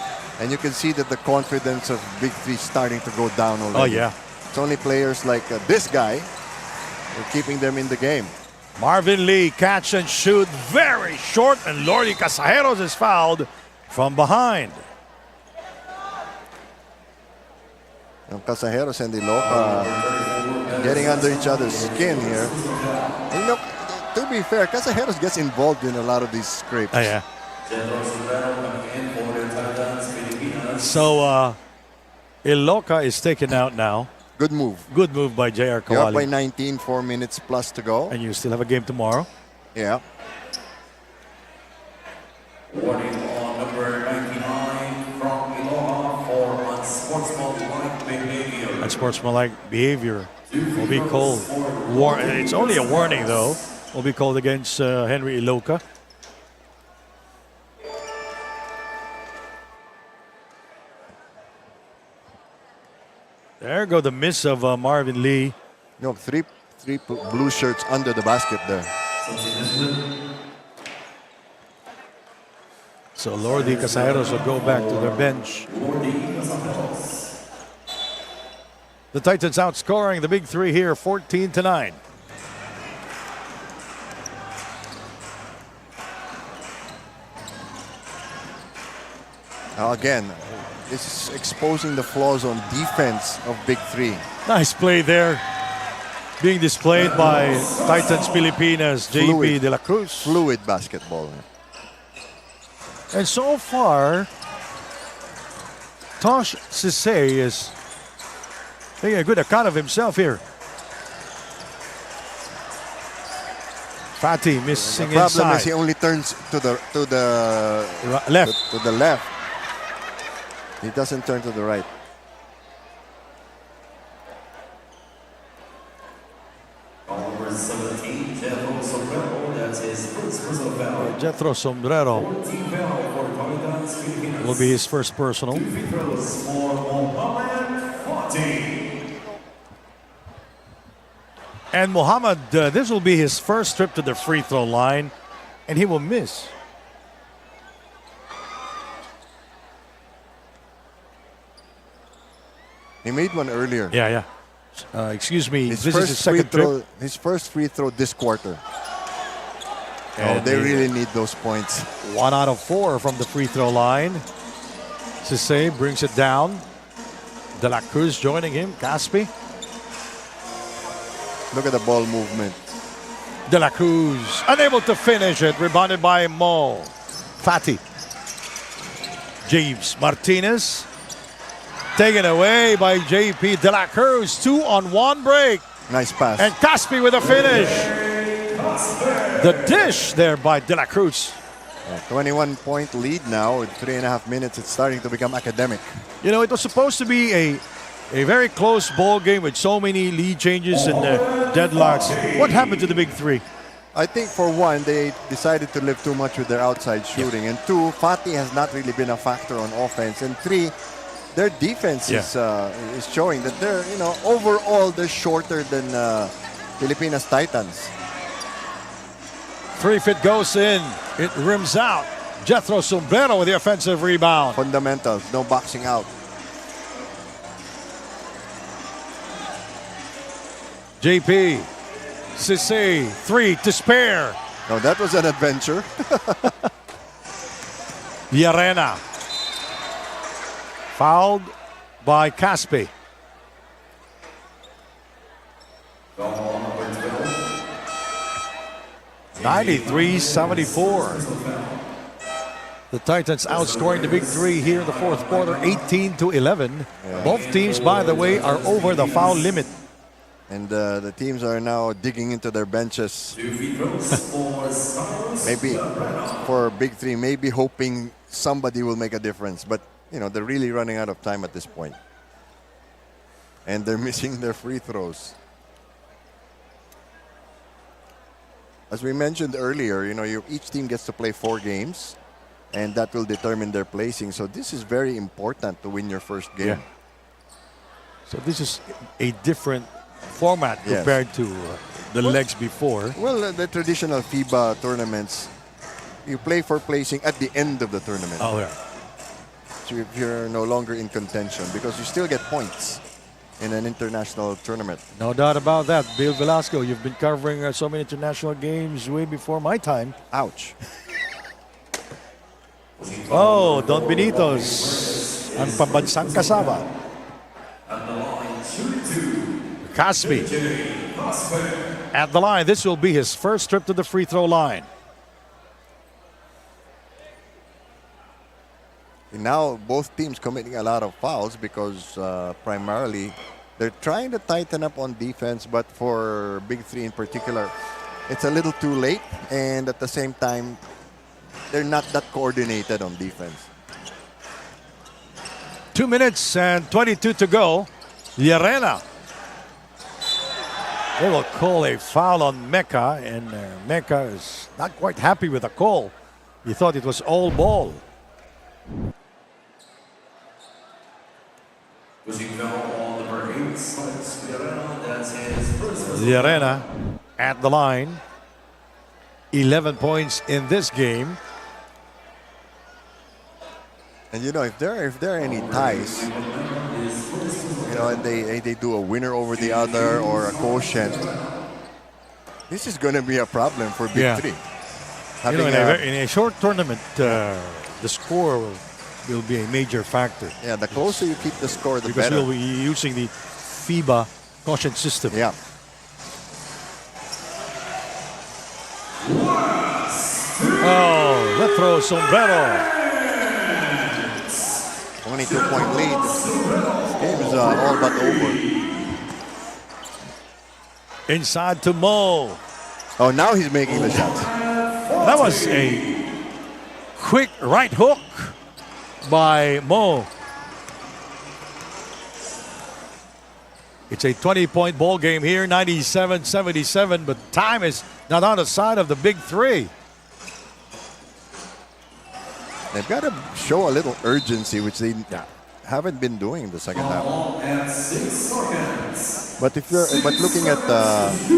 Speaker 2: And you can see that the confidence of Big Three starting to go down already.
Speaker 1: Oh, yeah.
Speaker 2: It's only players like this guy who are keeping them in the game.
Speaker 1: Marvin Lee, catch and shoot, very short, and Lordy Casajeros is fouled from behind.
Speaker 2: And Casajeros and Iloca getting under each other's skin here. And you know, to be fair, Casajeros gets involved in a lot of these scrapes.
Speaker 1: Oh, yeah. So, Iloca is taken out now.
Speaker 2: Good move.
Speaker 1: Good move by J.R.
Speaker 2: You're up by
Speaker 1: Kawali.
Speaker 2: 19, 4 minutes plus to go.
Speaker 1: And you still have a game tomorrow.
Speaker 2: Yeah.
Speaker 3: Warning on number 99 from Iloa for unsportsmanlike behavior.
Speaker 1: Unsportsmanlike behavior will be called. It's only a warning, though. Will be called against Henry Iloca. There go the miss of Marvin Lee.
Speaker 2: No, three blue shirts under the basket there.
Speaker 1: So Lordy Casajeros will go back to their bench. The Titans outscoring the Big Three here, 14-9.
Speaker 2: Now again, this is exposing the flaws on defense of Big Three.
Speaker 1: Nice play there. Being displayed by Titans Pilipinas, JP
Speaker 2: Fluid.
Speaker 1: De La Cruz.
Speaker 2: Fluid basketball.
Speaker 1: And so far, Tosh Sisay is taking a good account of himself here. Fati missing
Speaker 2: The problem
Speaker 1: inside.
Speaker 2: is he only turns to the
Speaker 1: Left.
Speaker 2: to the left. He doesn't turn to the right.
Speaker 3: Number 17, Jethro Sombrero, that's his first personal foul.
Speaker 1: Jethro Sombrero
Speaker 3: 14 foul for Titans Pilipinas.
Speaker 1: will be his first personal.
Speaker 3: Free throws for Mohamed Fati.
Speaker 1: And Muhammad, this will be his first trip to the free throw line, and he will miss.
Speaker 2: He made one earlier.
Speaker 1: Yeah. Excuse me,
Speaker 2: His
Speaker 1: this is his
Speaker 2: first free
Speaker 1: second trip.
Speaker 2: throw. His first free throw this quarter.
Speaker 1: And
Speaker 2: They
Speaker 1: he-
Speaker 2: really need those points.
Speaker 1: 1 out of 4 from the free throw line. Sisay brings it down. De La Cruz joining him. Caspi.
Speaker 2: Look at the ball movement.
Speaker 1: De La Cruz unable to finish it. Rebounded by Mo. Fati. James Martinez. Taken away by JP De La Cruz. 2-on-1 break.
Speaker 2: Nice pass.
Speaker 1: And Caspi with a finish. The dish there by De La Cruz.
Speaker 2: 21-point lead now with 3.5 minutes. It's starting to become academic.
Speaker 1: You know, it was supposed to be a very close ball game with so many lead changes and deadlocks. What happened to the Big Three?
Speaker 2: I think for one, they decided to live too much with their outside shooting. And two, Fati has not really been a factor on offense. And three, their defense is showing that they're, overall they're shorter than Filipinas Titans.
Speaker 1: 3-foot goes in. It rims out. Jethro Sombrero with the offensive rebound.
Speaker 2: Fundamentals, no boxing out.
Speaker 1: JP. Cisse. 3 to spare.
Speaker 2: No, that was an adventure.
Speaker 1: Llarena. Fouled by Caspi.
Speaker 3: Foul number 12.
Speaker 1: 93-74. The Titans outscoring the Big Three here in the fourth quarter, 18-11. Both teams, by the way, are over the foul limit.
Speaker 2: And the teams are now digging into their benches.
Speaker 3: 2 free throws for Stars.
Speaker 2: Maybe for Big Three, maybe hoping somebody will make a difference. But, they're really running out of time at this point. And they're missing their free throws. As we mentioned earlier, each team gets to play 4 games. And that will determine their placing. So this is very important to win your first game.
Speaker 1: Yeah. So this is a different format compared to the legs before.
Speaker 2: Well, the traditional FIBA tournaments, you play for placing at the end of the tournament.
Speaker 1: Oh, yeah.
Speaker 2: So if you're no longer in contention, because you still get points in an international tournament.
Speaker 1: No doubt about that. Bill Velasco, you've been covering so many international games way before my time.
Speaker 2: Ouch.
Speaker 1: Oh, Don Benitos. Ang pambansang kasama. Caspi at the line. This will be his first trip to the free throw line.
Speaker 2: Now both teams committing a lot of fouls because primarily they're trying to tighten up on defense, but for Big Three in particular, it's a little too late, and at the same time, they're not that coordinated on defense.
Speaker 1: 2 minutes and 22 to go. Llarena. They will call a foul on Mecca, and Mecca is not quite happy with the call. He thought it was all ball.
Speaker 3: Pushing foul on number 8, Spikes Llarena. That's his first.
Speaker 1: Llarena at the line. 11 points in this game.
Speaker 2: And if there are any ties, and they do a winner over the other or a quotient, this is going to be a problem for Big Three.
Speaker 1: In a short tournament, the score will be a major factor.
Speaker 2: Yeah, the closer you keep the score, the
Speaker 1: because
Speaker 2: better.
Speaker 1: we'll be using the FIBA quotient system.
Speaker 2: Yeah.
Speaker 1: Oh, Jethro Sombrero.
Speaker 2: 22-point lead. This game is all but over.
Speaker 1: Inside to Mo.
Speaker 2: Oh, now he's making the shots.
Speaker 1: That was a quick right hook by Mo. It's a 20-point ball game here, 97-77, but time is not on the side of the Big Three.
Speaker 2: They've got to show a little urgency, which they haven't been doing in the second half.
Speaker 3: And 6 seconds.
Speaker 2: But looking at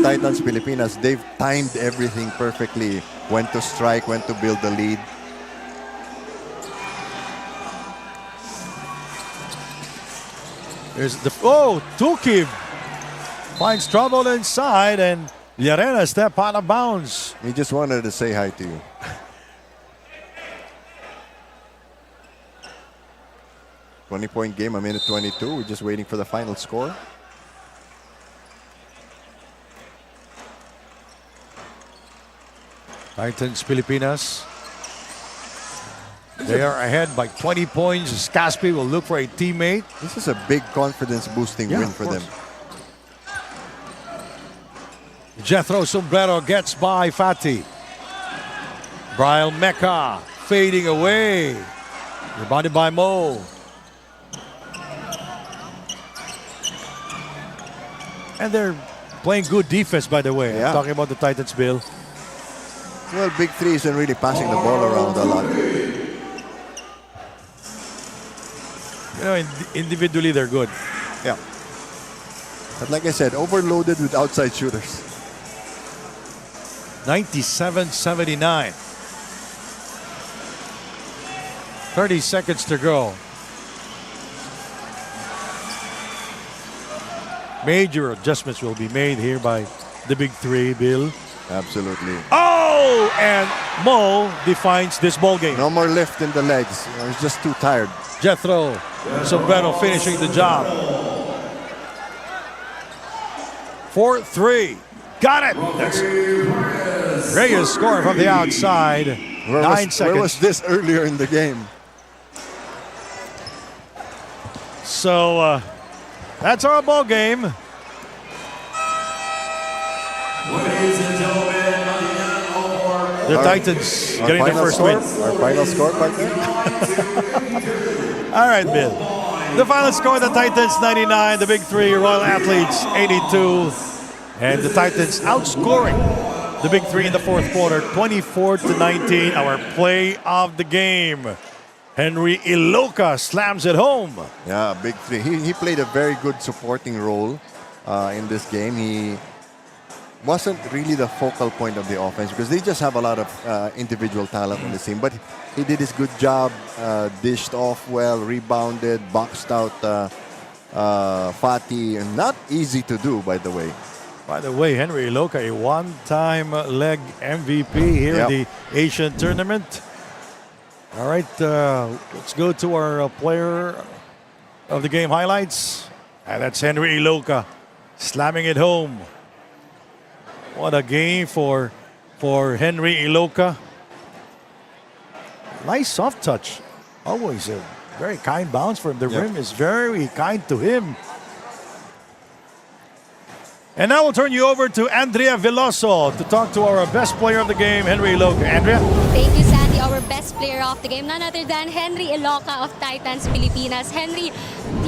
Speaker 2: Titans Pilipinas, they've timed everything perfectly. When to strike, when to build the lead.
Speaker 1: There's the Tukib finds trouble inside, and Llarena step out of bounds.
Speaker 2: He just wanted to say hi to you. 20-point game, a minute 22. We're just waiting for the final score.
Speaker 1: Titans Pilipinas. They are ahead by 20 points. Caspi will look for a teammate.
Speaker 2: This is a big confidence-boosting win for them.
Speaker 1: Jethro Sombrero gets by Fatih. Brian Mecca fading away. Rebounded by Mo. And they're playing good defense, by the way.
Speaker 2: Yeah.
Speaker 1: I'm talking about the Titans, Bill.
Speaker 2: Well, Big Three isn't really passing the ball around a lot.
Speaker 1: You know, individually they're good.
Speaker 2: Yeah. But like I said, overloaded with outside shooters.
Speaker 1: 97-79. 30 seconds to go. Major adjustments will be made here by the big three, Bill.
Speaker 2: Absolutely.
Speaker 1: Oh, and Mo defines this ball game.
Speaker 2: No more lift in the legs. He's just too tired.
Speaker 1: Jethro Sombrero finishing the job. 4-3. Got it. That's Reyes scoring from the outside. 9 seconds.
Speaker 2: Where was this earlier in the game?
Speaker 1: So that's our ball game.
Speaker 3: Ladies and gentlemen,
Speaker 1: The Titans getting their first win.
Speaker 2: Our final score, partner?
Speaker 1: All right, Bill. The final score, the Titans 99, the big three, Royal Athletes 82. And the Titans outscoring the big three in the fourth quarter, 24-19. Our play of the game. Henry Iloka slams it home.
Speaker 2: Yeah, big three. He played a very good supporting role in this game. He wasn't really the focal point of the offense because they just have a lot of individual talent on the team. But he did his good job, dished off well, rebounded, boxed out Fatih. And not easy to do, by the way.
Speaker 1: By the way, Henry Iloka, a one-time leg MVP here in the Asian tournament. All right, let's go to our player of the game highlights. And that's Henry Iloka slamming it home. What a game for Henry Iloka. Nice soft touch. Always a very kind bounce from the rim. Is very kind to him. And now we'll turn you over to Andrea Veloso to talk to our best player of the game, Henry Iloka. Andrea?
Speaker 4: Thank you, Sandy. Our best player of the game, none other than Henry Iloka of Titans Pilipinas. Henry,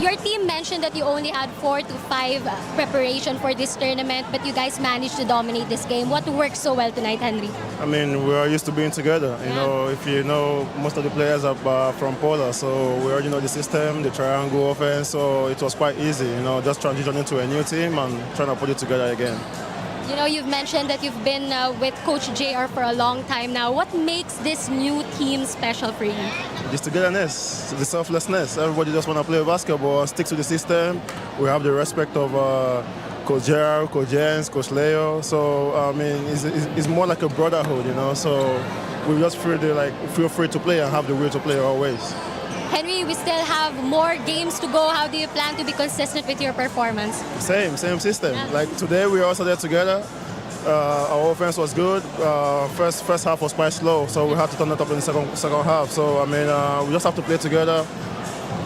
Speaker 4: your team mentioned that you only had 4 to 5 preparation for this tournament, but you guys managed to dominate this game. What worked so well tonight, Henry?
Speaker 6: I mean, we are used to being together. You know, if you know, most of the players are from Pola, so we already know the system, the triangle offense, so it was quite easy, you know, just transitioning to a new team and trying to put it together again.
Speaker 4: You know, you've mentioned that you've been with Coach JR for a long time now. What makes this new team special for you?
Speaker 6: This togetherness, the selflessness. Everybody just want to play basketball, stick to the system. We have the respect of Coach JR, Coach Jens, Coach Leo. So, I mean, it's more like a brotherhood, you know. So we just feel free to play and have the will to play always.
Speaker 4: Henry, we still have more games to go. How do you plan to be consistent with your performance?
Speaker 6: Same system. Yeah. Like today, we also there together. Our offense was good. First half was quite slow, so we had to turn it up in the second half. So I mean, we just have to play together,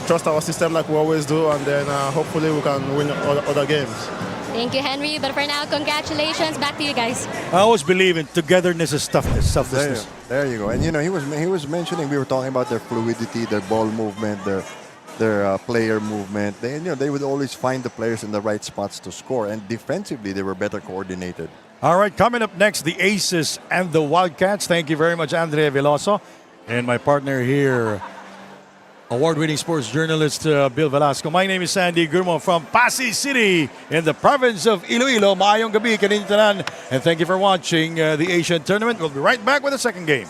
Speaker 6: trust our system like we always do, and then hopefully we can win other games.
Speaker 4: Thank you, Henry. But for now, congratulations. Back to you guys.
Speaker 1: I always believe in togetherness is toughness, selflessness.
Speaker 2: There you go. And you know, he was mentioning, we were talking about their fluidity, their ball movement, their player movement. They would always find the players in the right spots to score, and defensively they were better coordinated.
Speaker 1: All right, coming up next, the Aces and the Wildcats. Thank you very much, Andrea Veloso, and my partner here, award-winning sports journalist Bill Velasco. My name is Sandy Gurmo from Pasig City in the province of Iloilo. Maayong gabi kaninyo tanan, and thank you for watching the Asian Tournament. We'll be right back with the second game.